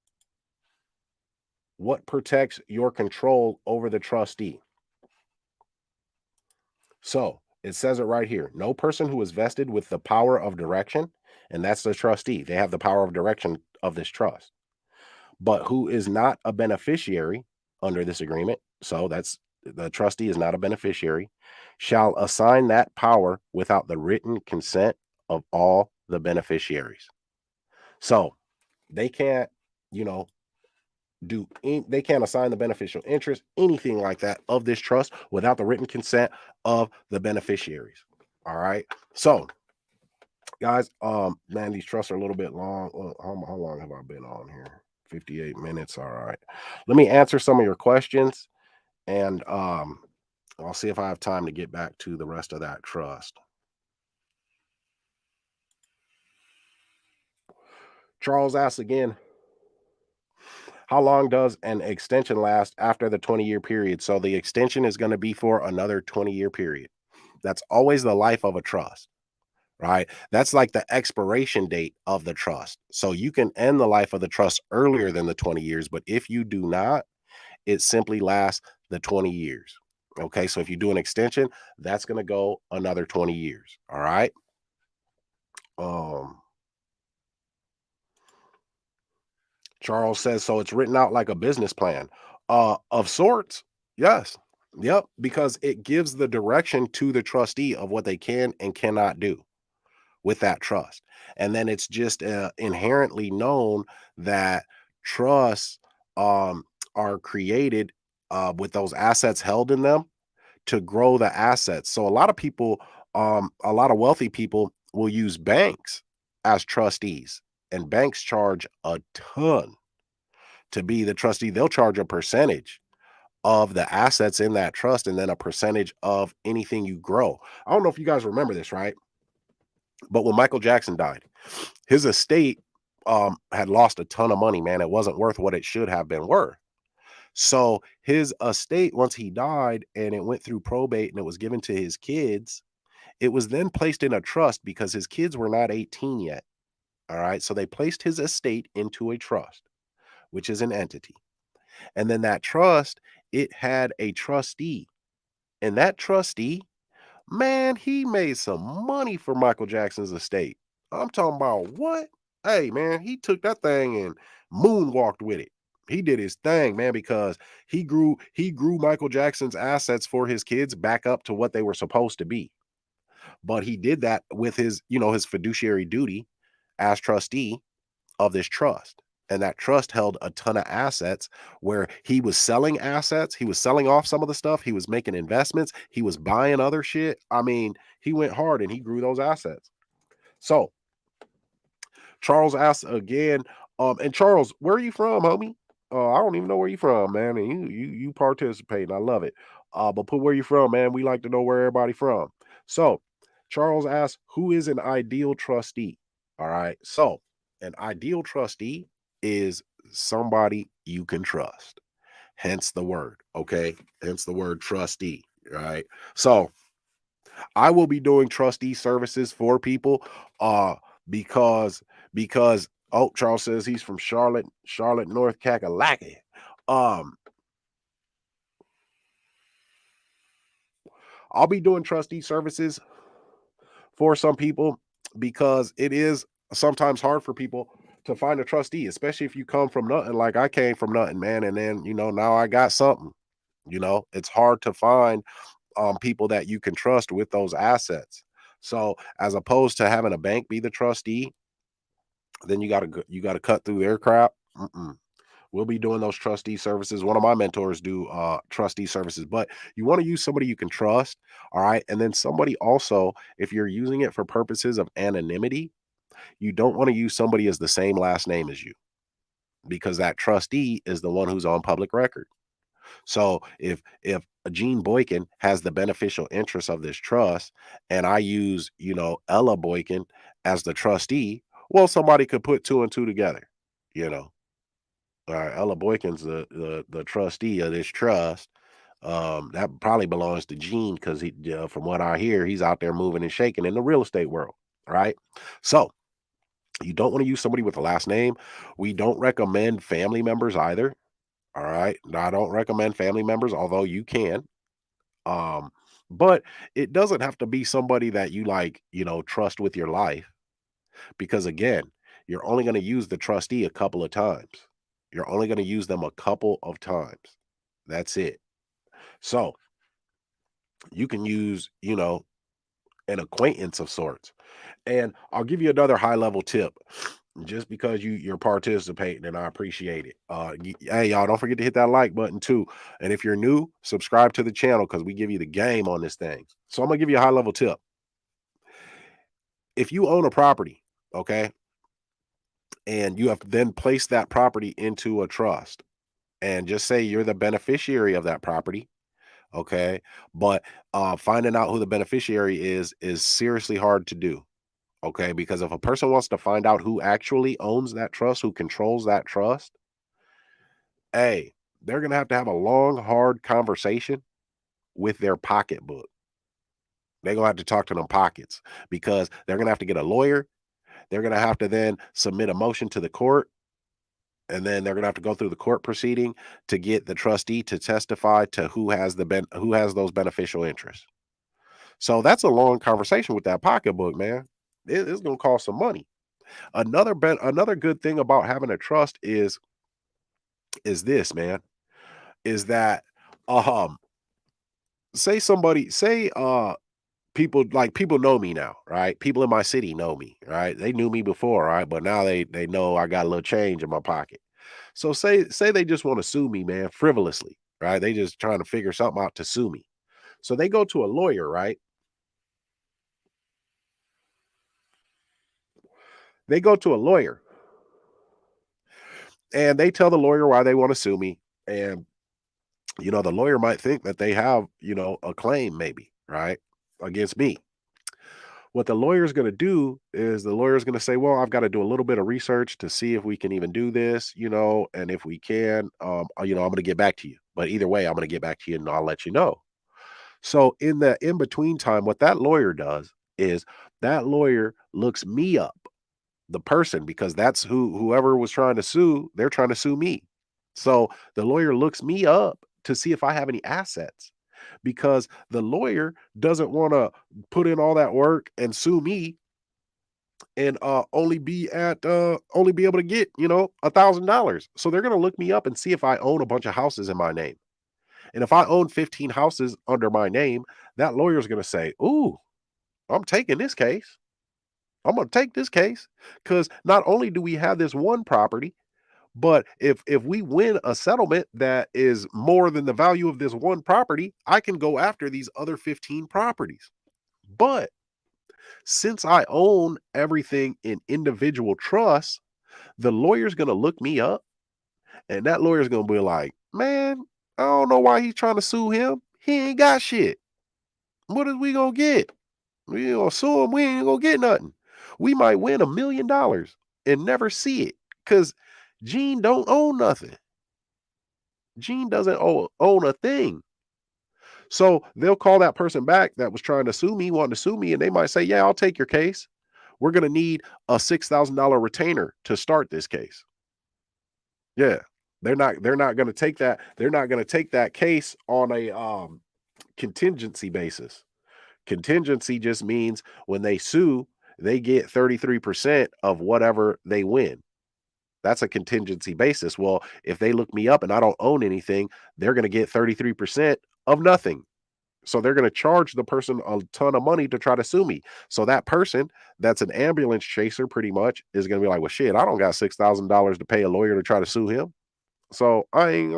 what protects your control over the trustee. So it says it right here. No person who is vested with the power of direction, and that's the trustee. They have the power of direction of this trust, but who is not a beneficiary under this agreement. So that's the trustee is not a beneficiary, shall assign that power without the written consent of all the beneficiaries. So they can't, you know, they can't assign the beneficial interest, anything like that of this trust without the written consent of the beneficiaries. All right. So guys, man, these trusts are a little bit long. How long have I been on here? 58 minutes. All right. Let me answer some of your questions, and I'll see if I have time to get back to the rest of that trust. Charles asks again, how long does an extension last after the 20-year period? So the extension is going to be for another 20-year period. That's always the life of a trust, right? That's like the expiration date of the trust. So you can end the life of the trust earlier than the 20 years, but if you do not, it simply lasts the 20 years. Okay, so if you do an extension, that's going to go another 20 years. All right. Um, Charles says, so it's written out like a business plan. Of sorts. Yes. Yep. Because it gives the direction to the trustee of what they can and cannot do with that trust. And then it's just inherently known that trusts are created with those assets held in them to grow the assets. So a lot of people, a lot of wealthy people will use banks as trustees, and banks charge a ton to be the trustee. They'll charge a percentage of the assets in that trust and then a percentage of anything you grow. I don't know if you guys remember this, right? But when Michael Jackson died, his estate had lost a ton of money, man. It wasn't worth what it should have been worth. So his estate, once he died and it went through probate and it was given to his kids, it was then placed in a trust because his kids were not 18 yet. All right. So they placed his estate into a trust, which is an entity. And then that trust, it had a trustee. And that trustee, man, he made some money for Michael Jackson's estate. I'm talking about what? Hey, man, he took that thing and moonwalked with it. He did his thing, man, because he grew Michael Jackson's assets for his kids back up to what they were supposed to be. But he did that with his fiduciary duty as trustee of this trust. And that trust held a ton of assets where he was selling assets. He was selling off some of the stuff. He was making investments. He was buying other shit. I mean, he went hard and he grew those assets. So Charles asks again, and Charles, where are you from, homie? I don't even know where you from, man. And you participate, and I love it. But put where you from, man. We like to know where everybody from. So Charles asks, who is an ideal trustee? All right. So an ideal trustee is somebody you can trust. Hence the word. Okay. Hence the word trustee. Right. So I will be doing trustee services for people because Charles says he's from Charlotte, North Kakalaki. Um I'll be doing trustee services for some people because it is sometimes hard for people to find a trustee, especially if you come from nothing like I came from nothing, man. And then, now I got something. It's hard to find people that you can trust with those assets. So as opposed to having a bank be the trustee, then you gotta cut through their crap. Mm-mm. We'll be doing those trustee services. One of my mentors do trustee services, but you want to use somebody you can trust. All right. And then somebody also, if you're using it for purposes of anonymity, you don't want to use somebody as the same last name as you because that trustee is the one who's on public record. So if Gene Boykin has the beneficial interest of this trust and I use, Ella Boykin as the trustee, well, somebody could put two and two together, you know. Ella Boykin's the trustee of this trust. That probably belongs to Gene because from what I hear, he's out there moving and shaking in the real estate world, right? So you don't want to use somebody with a last name. We don't recommend family members either. All right, I don't recommend family members, although you can. Um, but it doesn't have to be somebody that you like, trust with your life, because again, you're only going to use the trustee a couple of times. You're only going to use them a couple of times. That's it. So you can use, an acquaintance of sorts. And I'll give you another high level tip just because you're participating and I appreciate it. Hey, y'all, don't forget to hit that like button too. And if you're new, subscribe to the channel because we give you the game on this thing. So I'm gonna give you a high level tip. If you own a property, okay, and you have then placed that property into a trust, and just say you're the beneficiary of that property, okay, but finding out who the beneficiary is seriously hard to do. Okay, because if a person wants to find out who actually owns that trust, who controls that trust, hey, they're going to have a long, hard conversation with their pocketbook. They're going to have to talk to them pockets because they're going to have to get a lawyer. They're going to have to then submit a motion to the court. And then they're going to have to go through the court proceeding to get the trustee to testify to who has those beneficial interests. So that's a long conversation with that pocketbook, man. It's going to cost some money. Another good thing about having a trust is this, man, is that um say people know me now, right? People in my city know me, right? They knew me before, right? But now they know I got a little change in my pocket. So say they just want to sue me, man, frivolously, right? They just trying to figure something out to sue me. So they go to a lawyer, right? They go to a lawyer and they tell the lawyer why they want to sue me. And the lawyer might think that they have, a claim maybe, right, against me. What the lawyer's going to do is the lawyer's going to say, well, I've got to do a little bit of research to see if we can even do this, and if we can, I'm going to get back to you. But either way, I'm going to get back to you and I'll let you know. So in the in between time, what that lawyer does is that lawyer looks me up, the person, because that's whoever was trying to sue, they're trying to sue me. So the lawyer looks me up to see if I have any assets, because the lawyer doesn't want to put in all that work and sue me and only be able to get, $1,000. So they're gonna look me up and see if I own a bunch of houses in my name. And if I own 15 houses under my name, that lawyer's gonna say, ooh, I'm taking this case. I'm gonna take this case. Because not only do we have this one property, but if we win a settlement that is more than the value of this one property, I can go after these other 15 properties. But since I own everything in individual trusts, the lawyer's going to look me up and that lawyer's going to be like, man, I don't know why he's trying to sue him. He ain't got shit. What is we going to get? We going to sue him. We ain't going to get nothing. We might win $1 million and never see it because Gene don't own nothing. Gene doesn't own a thing. So they'll call that person back that was trying to sue me, wanting to sue me, and they might say, yeah, I'll take your case. We're going to need a $6,000 retainer to start this case. Yeah. They're not going to take that. They're not going to take that case on a contingency basis. Contingency just means when they sue, they get 33% of whatever they win. That's a contingency basis. Well, if they look me up and I don't own anything, they're going to get 33% of nothing. So they're going to charge the person a ton of money to try to sue me. So that person that's an ambulance chaser pretty much is going to be like, well, shit, I don't got $6,000 to pay a lawyer to try to sue him. So I ain't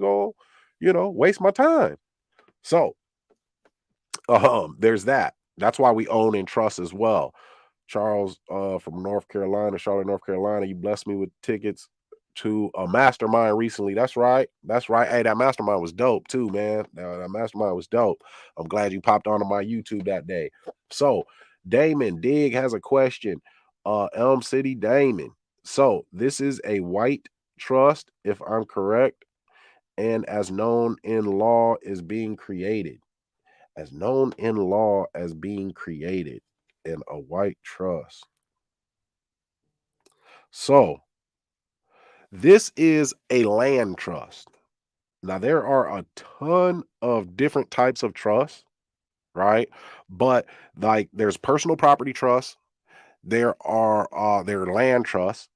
gonna, waste my time. So there's that. That's why we own and trust as well. Charles from North Carolina, Charlotte, North Carolina, you blessed me with tickets to a mastermind recently. That's right. That's right. Hey, that mastermind was dope too, man. That mastermind was dope. I'm glad you popped onto my YouTube that day. So Damon Dig has a question. Elm City Damon. So this is a white trust, if I'm correct, and as known in law is being created. As known in law as being created in a white trust. So this is a land trust. Now, there are a ton of different types of trusts, right? But like there's personal property trusts, there are land trusts,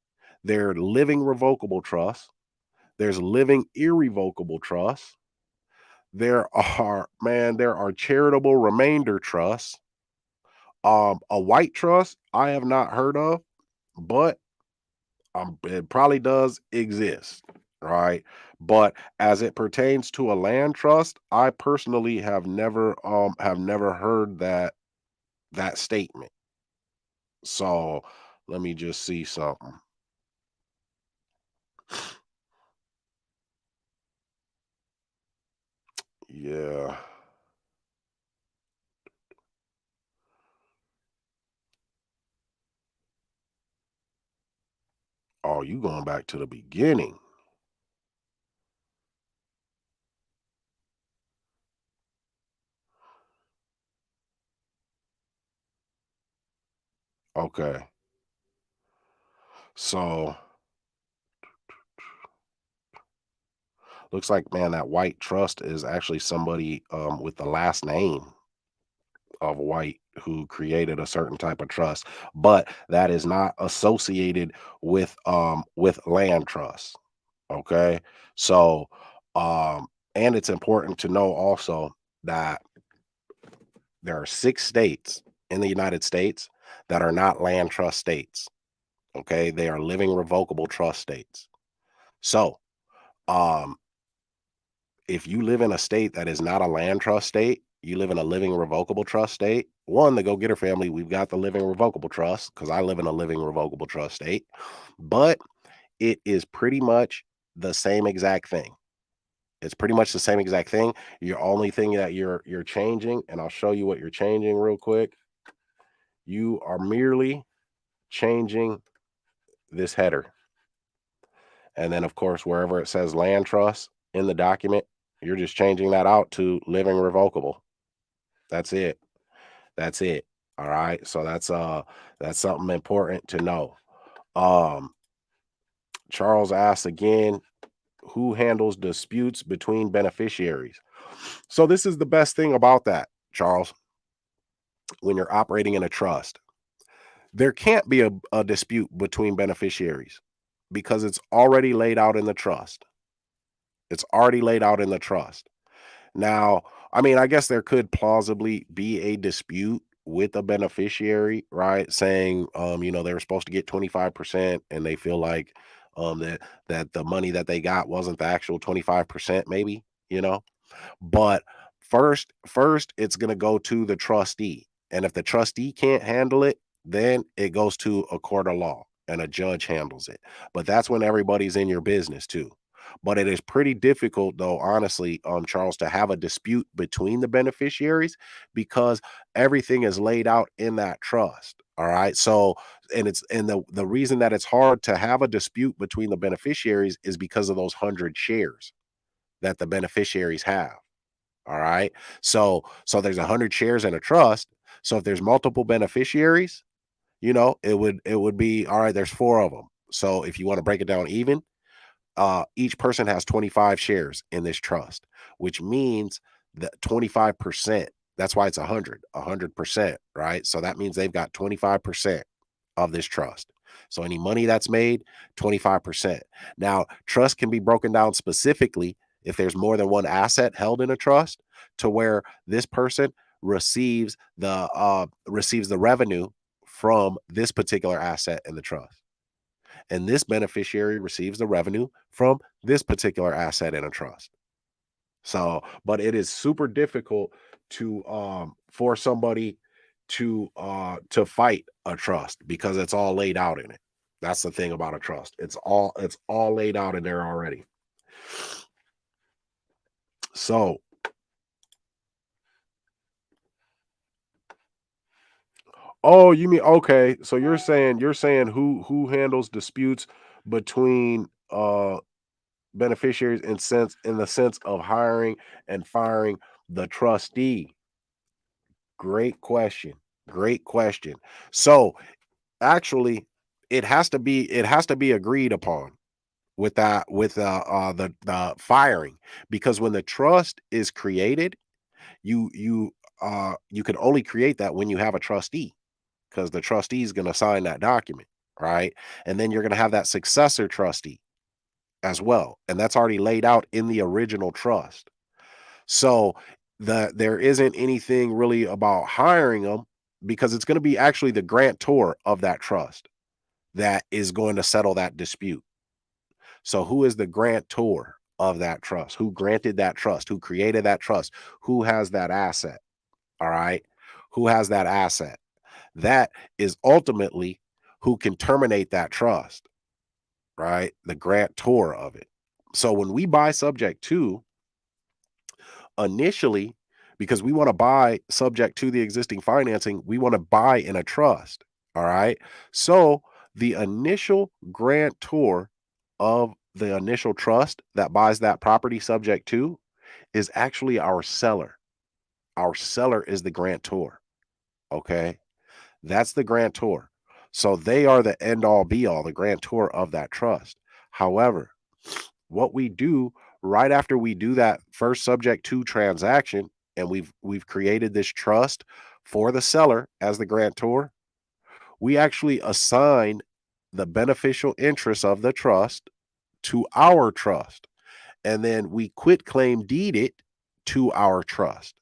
there are living revocable trusts, there's living irrevocable trusts, there are charitable remainder trusts. A white trust I have not heard of, but it probably does exist, right? But as it pertains to a land trust, I personally have never heard that statement. So let me just see something. Yeah. Oh, you going back to the beginning. Okay. So looks like, man, that white trust is actually somebody with the last name of white who created a certain type of trust, but that is not associated with land trust. Okay. So and it's important to know also that There are 6 states in the United States that are not land trust states. Okay, they are living revocable trust states. So, um, if you live in a state that is not a land trust state, you live in a living revocable trust state. One, the GoGetter family, we've got the living revocable trust because I live in a living revocable trust state, but it is pretty much the same exact thing. It's pretty much the same exact thing. Your only thing that you're changing, and I'll show you what you're changing real quick. You are merely changing this header. And then, of course, wherever it says land trust in the document, you're just changing that out to living revocable. That's it. That's it. All right. So that's something important to know. Um, Charles asks again, who handles disputes between beneficiaries? So this is the best thing about that, Charles. When you're operating in a trust, there can't be a dispute between beneficiaries because it's already laid out in the trust. It's already laid out in the trust. Now, I mean, I guess there could plausibly be a dispute with a beneficiary, right? Saying, they were supposed to get 25% and they feel like that the money that they got wasn't the actual 25%, maybe, you know. But first it's going to go to the trustee. And if the trustee can't handle it, then it goes to a court of law and a judge handles it. But that's when everybody's in your business too. But it is pretty difficult though, honestly, Charles, to have a dispute between the beneficiaries because everything is laid out in that trust. All right. So, and the reason that it's hard to have a dispute between the beneficiaries is because of those 100 shares that the beneficiaries have. All right. So there's 100 shares in a trust. So if there's multiple beneficiaries, it would be all right. There's 4 of them. So if you want to break it down even, each person has 25 shares in this trust, which means that 25%. That's why it's 100%, right? So that means they've got 25% of this trust. So any money that's made, 25%. Now, trust can be broken down specifically if there's more than one asset held in a trust to where this person receives the revenue from this particular asset in the trust. And this beneficiary receives the revenue from this particular asset in a trust. So, but it is super difficult to for somebody to fight a trust because it's all laid out in it. That's the thing about a trust. It's all laid out in there already. So, oh, you mean okay, so you're saying who handles disputes between beneficiaries in the sense of hiring and firing the trustee. Great question. Great question. So actually, it has to be agreed upon with the firing because when the trust is created, you can only create that when you have a trustee because the trustee is going to sign that document, right? And then you're going to have that successor trustee as well, and that's already laid out in the original trust. So there isn't anything really about hiring them because it's going to be actually the grantor of that trust that is going to settle that dispute. So who is the grantor of that trust? Who granted that trust? Who created that trust? Who has that asset? All right. Who has that asset? That is ultimately who can terminate that trust, right? The grantor of it. So when we buy subject to, initially, because we want to buy subject to the existing financing, we want to buy in a trust. All right. So the initial grantor of the initial trust that buys that property subject to is actually our seller. Our seller is the grantor. Okay. That's the grantor. So they are the end all be all, the grantor of that trust. However, what we do right after we do that first subject to transaction and we've created this trust for the seller as the grantor, we actually assign the beneficial interest of the trust to our trust and then we quit claim deed it to our trust.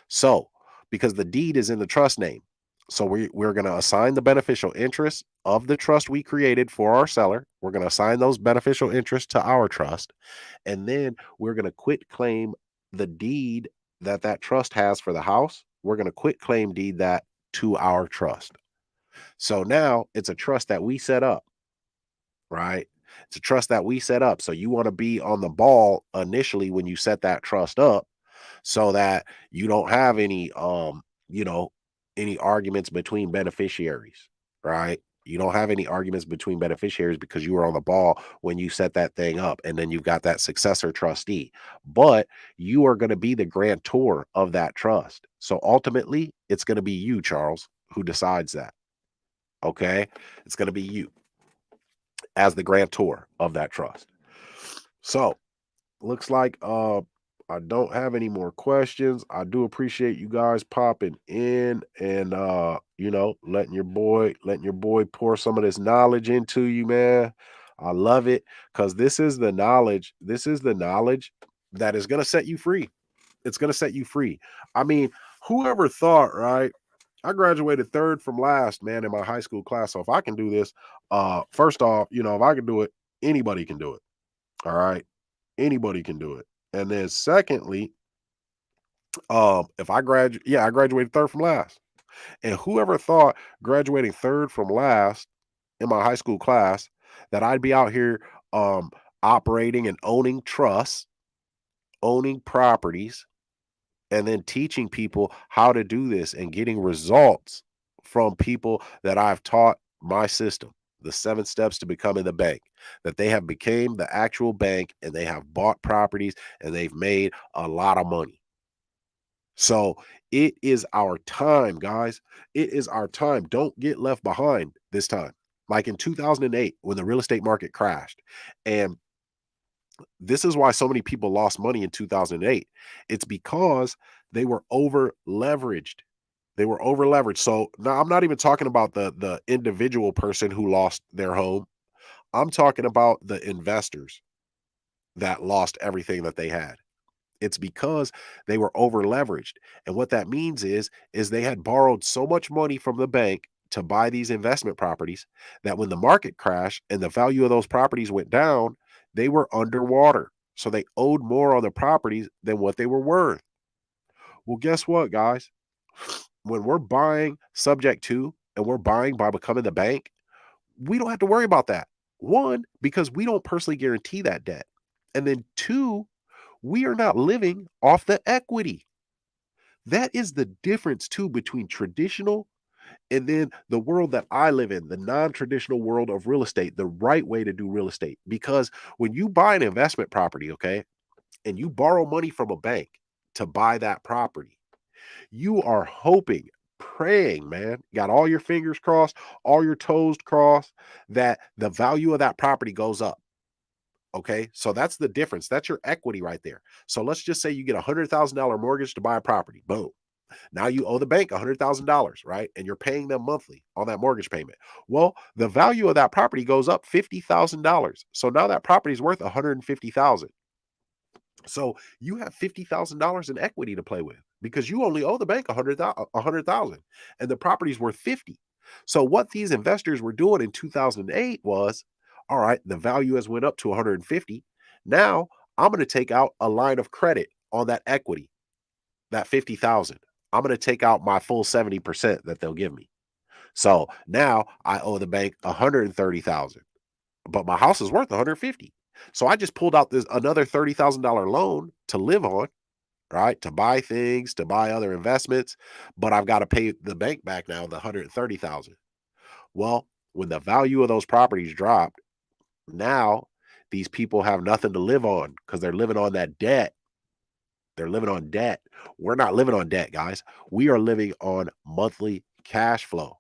So because the deed is in the trust name. So we're going to assign the beneficial interest of the trust we created for our seller. We're going to assign those beneficial interests to our trust. And then we're going to quit claim the deed that trust has for the house. We're going to quit claim deed that to our trust. So now it's a trust that we set up, right? It's a trust that we set up. So you want to be on the ball initially when you set that trust up so that you don't have any you know, any arguments between beneficiaries, right? You don't have any arguments between beneficiaries because you were on the ball when you set that thing up, and then you've got that successor trustee. But you are going to be the grantor of that trust. So ultimately, it's going to be you, Charles, who decides that. Okay? It's going to be you as the grantor of that trust. So, looks like I don't have any more questions. I do appreciate you guys popping in and you know, letting your boy pour some of this knowledge into you, man. I love it cuz this is the knowledge that is going to set you free. It's going to set you free. I mean, whoever thought, right? I graduated third from last, man, in my high school class. So if I can do this, first off, you know, if I can do it, anybody can do it. All right. Anybody can do it. And then secondly, if I graduate, yeah, I graduated third from last. And whoever thought graduating third from last in my high school class that I'd be out here operating and owning trusts, owning properties, and then teaching people how to do this and getting results from people that I've taught my system, the 7 steps to becoming the bank, that they have became the actual bank and they have bought properties and they've made a lot of money. So it is our time, guys. It is our time. Don't get left behind this time. Like in 2008, when the real estate market crashed. And this is why so many people lost money in 2008. It's because they were over leveraged. They were over leveraged. So now I'm not even talking about the individual person who lost their home. I'm talking about the investors that lost everything that they had. It's because they were over leveraged. And what that means is they had borrowed so much money from the bank to buy these investment properties that when the market crashed and the value of those properties went down, they were underwater. So they owed more on the properties than what they were worth. Well, guess what, guys? When we're buying subject to and we're buying by becoming the bank, we don't have to worry about that. One, because we don't personally guarantee that debt. And then two, we are not living off the equity. That is the difference too between traditional and then the world that I live in, the non-traditional world of real estate, the right way to do real estate. Because when you buy an investment property, okay, and you borrow money from a bank to buy that property, you are hoping, praying, man, got all your fingers crossed, all your toes crossed, that the value of that property goes up. Okay. So that's the difference. That's your equity right there. So let's just say you get $100,000 mortgage to buy a property. Boom. Now you owe the bank $100,000, right? And you're paying them monthly on that mortgage payment. Well, the value of that property goes up $50,000. So now that property is worth $150,000. So you have $50,000 in equity to play with because you only owe the bank 100,000 and the property's worth 50. So what these investors were doing in 2008 was, all right, the value has went up to 150. Now I'm going to take out a line of credit on that equity, that 50,000. I'm going to take out my full 70% that they'll give me. So now I owe the bank 130,000, but my house is worth 150. So I just pulled out this another $30,000 loan to live on, right? To buy things, to buy other investments, but I've got to pay the bank back now the 130,000. Well, when the value of those properties dropped, now these people have nothing to live on because they're living on that debt. They're living on debt. We're not living on debt, guys. We are living on monthly cash flow.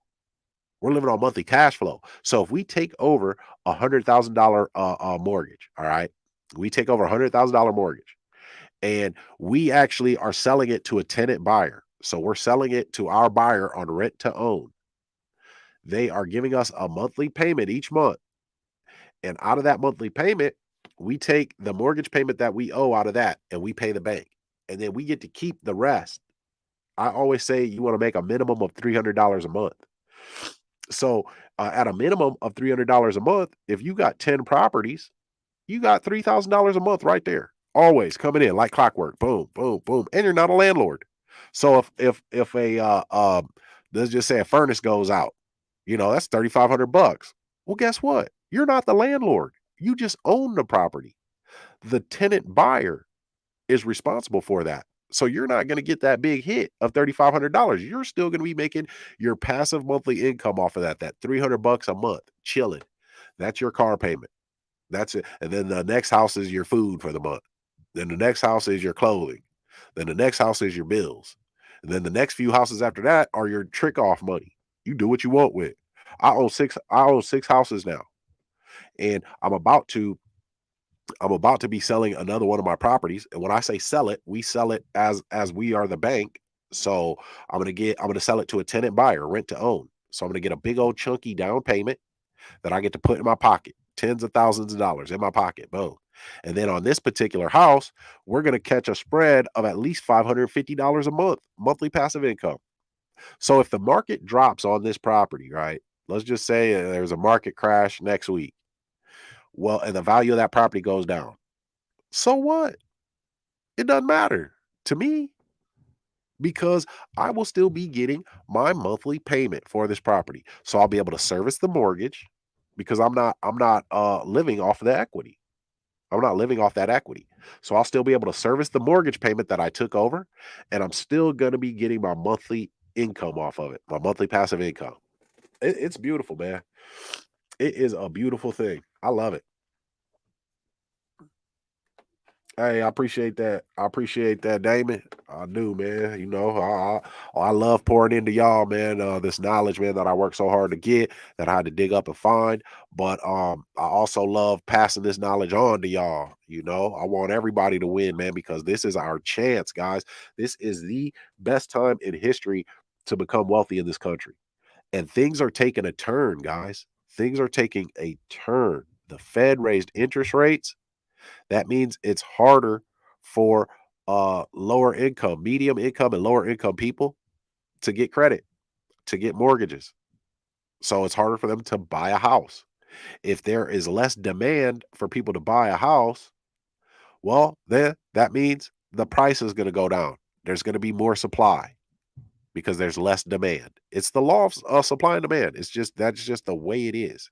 We're living on monthly cash flow. So if we take over $100,000 mortgage, all right, we take over $100,000 mortgage, and we actually are selling it to a tenant buyer. So we're selling it to our buyer on rent to own. They are giving us a monthly payment each month, and out of that monthly payment, we take the mortgage payment that we owe out of that, and we pay the bank, and then we get to keep the rest I always say you want to make a minimum of $300 a month. So at a minimum of $300 a month, if you got 10 properties, you got $3,000 a month right there. Always coming in like clockwork. Boom, boom, boom. And you're not a landlord. So if a let's just say a furnace goes out, that's 3,500 bucks. Well, guess what? You're not the landlord. You just own the property. The tenant buyer is responsible for that. So you're not going to get that big hit of $3,500. You're still going to be making your passive monthly income off of that 300 bucks a month, chilling. That's your car payment. That's it. And then the next house is your food for the month. Then the next house is your clothing. Then the next house is your bills. And then the next few houses after that are your trick off money. You do what you want with. I own six houses now. And I'm about to be selling another one of my properties. And when I say sell it, we sell it as we are the bank. So I'm gonna sell it to a tenant buyer, rent to own. So I'm gonna get a big old chunky down payment that I get to put in my pocket, tens of thousands of dollars in my pocket. Boom. And then on this particular house, we're gonna catch a spread of at least $550 a month, monthly passive income. So if the market drops on this property, right? Let's just say there's a market crash next week. Well, and the value of that property goes down. So what? It doesn't matter to me because I will still be getting my monthly payment for this property. So I'll be able to service the mortgage because I'm not living off of the equity. I'm not living off that equity. So I'll still be able to service the mortgage payment that I took over and I'm still going to be getting my monthly income off of it, my monthly passive income. It's beautiful, man. It is a beautiful thing. I love it. Hey, I appreciate that. I appreciate that, Damon. I do, man. I love pouring into y'all, man. This knowledge, man, that I work so hard to get, that I had to dig up and find. But I also love passing this knowledge on to y'all. I want everybody to win, man, because this is our chance, guys. This is the best time in history to become wealthy in this country. And things are taking a turn, guys. Things are taking a turn. The Fed raised interest rates. That means it's harder for lower income, medium income, and lower income people to get credit, to get mortgages. So it's harder for them to buy a house. If there is less demand for people to buy a house, well, then that means the price is going to go down. There's going to be more supply because there's less demand. It's the law of supply and demand. That's just the way it is.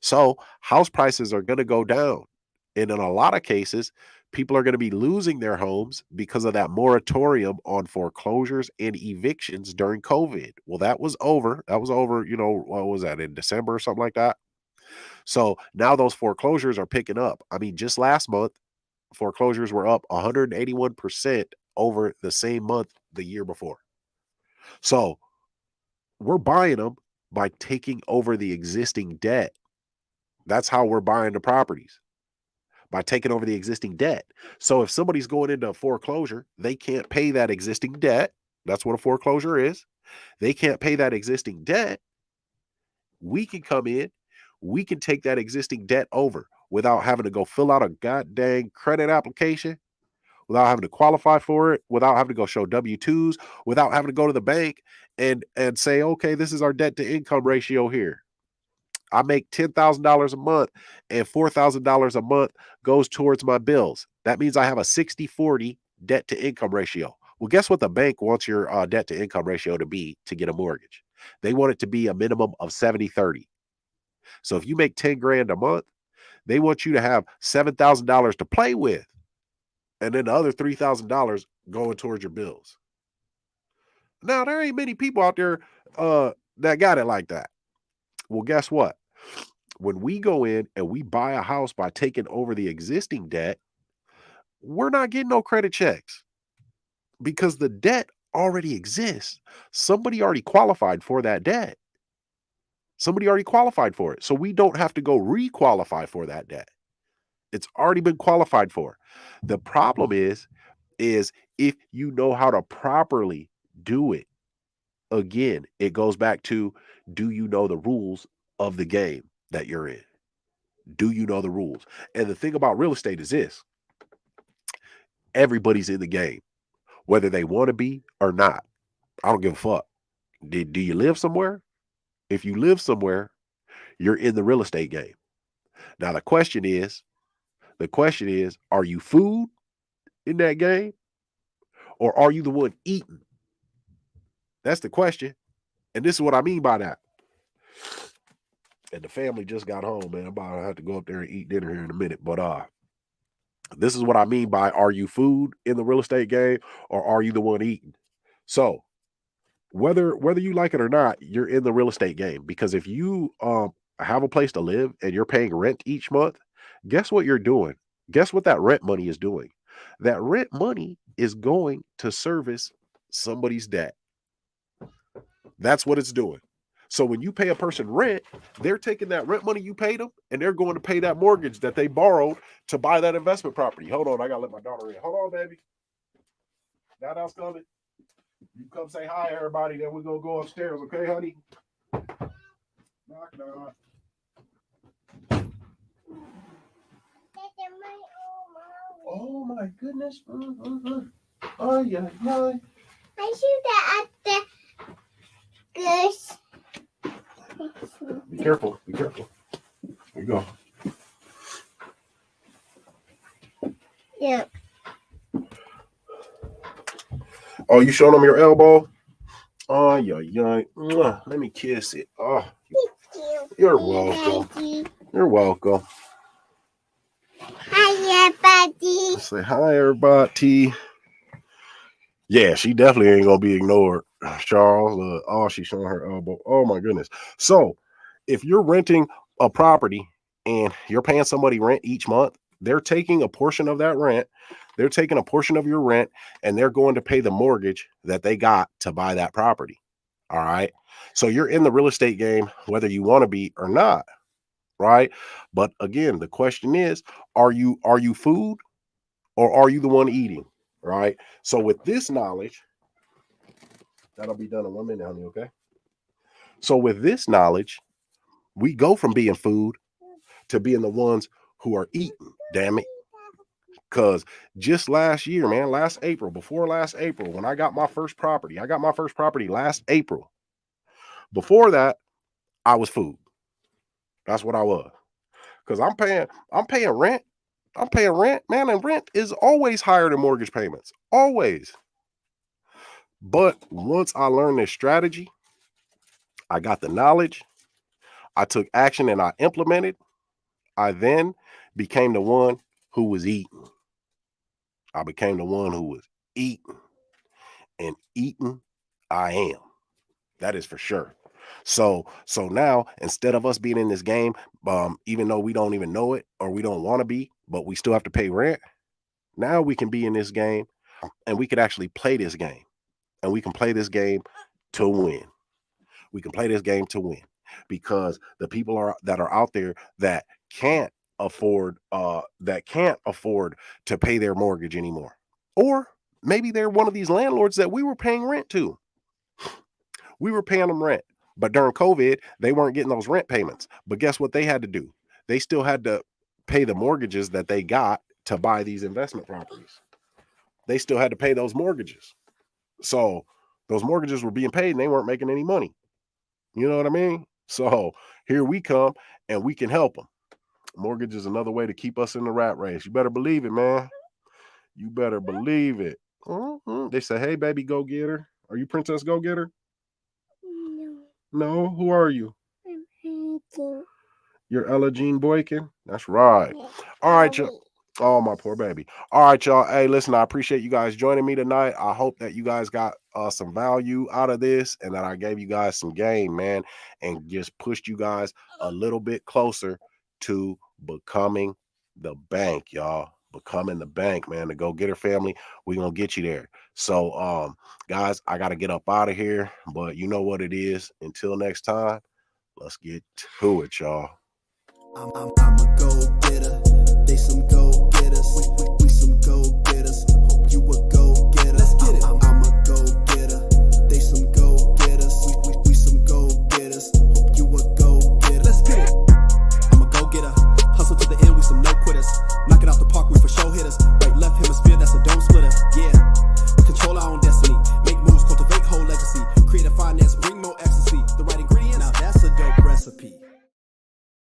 So house prices are going to go down. And in a lot of cases, people are going to be losing their homes because of that moratorium on foreclosures and evictions during COVID. Well, that was over. That was over, what was that, in December or something like that? So now those foreclosures are picking up. I mean, just last month, foreclosures were up 181% over the same month the year before. So we're buying them by taking over the existing debt. That's how we're buying the properties, by taking over the existing debt. So if somebody's going into a foreclosure, they can't pay that existing debt. That's what a foreclosure is. They can't pay that existing debt. We can come in, we can take that existing debt over without having to go fill out a goddamn credit application, without having to qualify for it, without having to go show W-2s, without having to go to the bank and say, okay, this is our debt to income ratio here. I make $10,000 a month and $4,000 a month goes towards my bills. That means I have a 60-40 debt to income ratio. Well, guess what the bank wants your debt to income ratio to be to get a mortgage? They want it to be a minimum of 70-30. So if you make 10 grand a month, they want you to have $7,000 to play with. And then the other $3,000 going towards your bills. Now, there ain't many people out there that got it like that. Well, guess what? When we go in and we buy a house by taking over the existing debt, we're not getting no credit checks because the debt already exists. Somebody already qualified for that debt. Somebody already qualified for it. So we don't have to go re-qualify for that debt. It's already been qualified for. The problem is if you know how to properly do it. Again, it goes back to, do you know the rules of the game that you're in? Do you know the rules? And the thing about real estate is this: everybody's in the game. whether they want to be or not. I don't give a fuck. Do you live somewhere? If you live somewhere, you're in the real estate game. Now the question is, are you food in that game, or are you the one eating? That's the question. And this is what I mean by that. And the family just got home, man. I'm about to have to go up there and eat dinner here in a minute. But this is what I mean by, are you food in the real estate game, or are you the one eating? So whether you like it or not, you're in the real estate game. Because if you have a place to live and you're paying rent each month, guess what you're doing? Guess what that rent money is doing? That rent money is going to service somebody's debt. That's what it's doing. So when you pay a person rent, they're taking that rent money you paid them and they're going to pay that mortgage that they borrowed to buy that investment property. Hold on, I gotta let my daughter in. Hold on, baby. Dada's coming. You come say hi, everybody. Then we're gonna go upstairs, okay, honey? Knock, knock. Oh my goodness. Oh yeah, yeah. I shoot that at the goose. Be careful. Be careful. Here you go. Yeah. Oh, you showing them your elbow? Oh, yeah. Let me kiss it. Oh, you're welcome. You're welcome. Hi, everybody. Say hi, everybody. Yeah, she definitely ain't gonna be ignored, Charles. Oh, she's showing her elbow. Oh my goodness. So, if you're renting a property and you're paying somebody rent each month, they're taking a portion of that rent. They're taking a portion of your rent, and they're going to pay the mortgage that they got to buy that property. All right. So you're in the real estate game, whether you want to be or not. Right. But again, the question is, are you food, or are you the one eating? Right. So with this knowledge, that'll be done in 1 minute, honey. Okay. So with this knowledge, we go from being food to being the ones who are eating. Damn it. Because just last year, man, before last April, when I got my first property, last April. Before that, I was food. That's what I was. Because I'm paying rent. Man, and rent is always higher than mortgage payments. Always. But once I learned this strategy, I got the knowledge, I took action, and I implemented. I then became the one who was eating. I became the one who was eating. And eating, I am. That is for sure. So now, instead of us being in this game, even though we don't even know it or we don't want to be, but we still have to pay rent, now we can be in this game and we could actually play this game. And we can play this game to win. We can play this game to win, because the people that are out there that can't afford to pay their mortgage anymore. Or maybe they're one of these landlords that we were paying rent to. We were paying them rent, but during COVID, they weren't getting those rent payments. But guess what they had to do? They still had to pay the mortgages that they got to buy these investment properties. They still had to pay those mortgages. So those mortgages were being paid and they weren't making any money. You know what I mean? So here we come and we can help them. Mortgage is another way to keep us in the rat race. You better believe it, man. You better believe it. They say, hey, baby, go-getter. Are you Princess Go-getter? No. Who are you? You're Ella Jean Boykin? That's right. All right, y'all. Oh, my poor baby. All right, y'all. Hey, listen, I appreciate you guys joining me tonight. I hope that you guys got some value out of this and that I gave you guys some game, man, and just pushed you guys a little bit closer to becoming the bank, y'all. Becoming the bank, man. The Go-Getter family, we're going to get you there. So, guys, I got to get up out of here, but you know what it is. Until next time, let's get to it, y'all. I'm a go-getter. They some go-getters.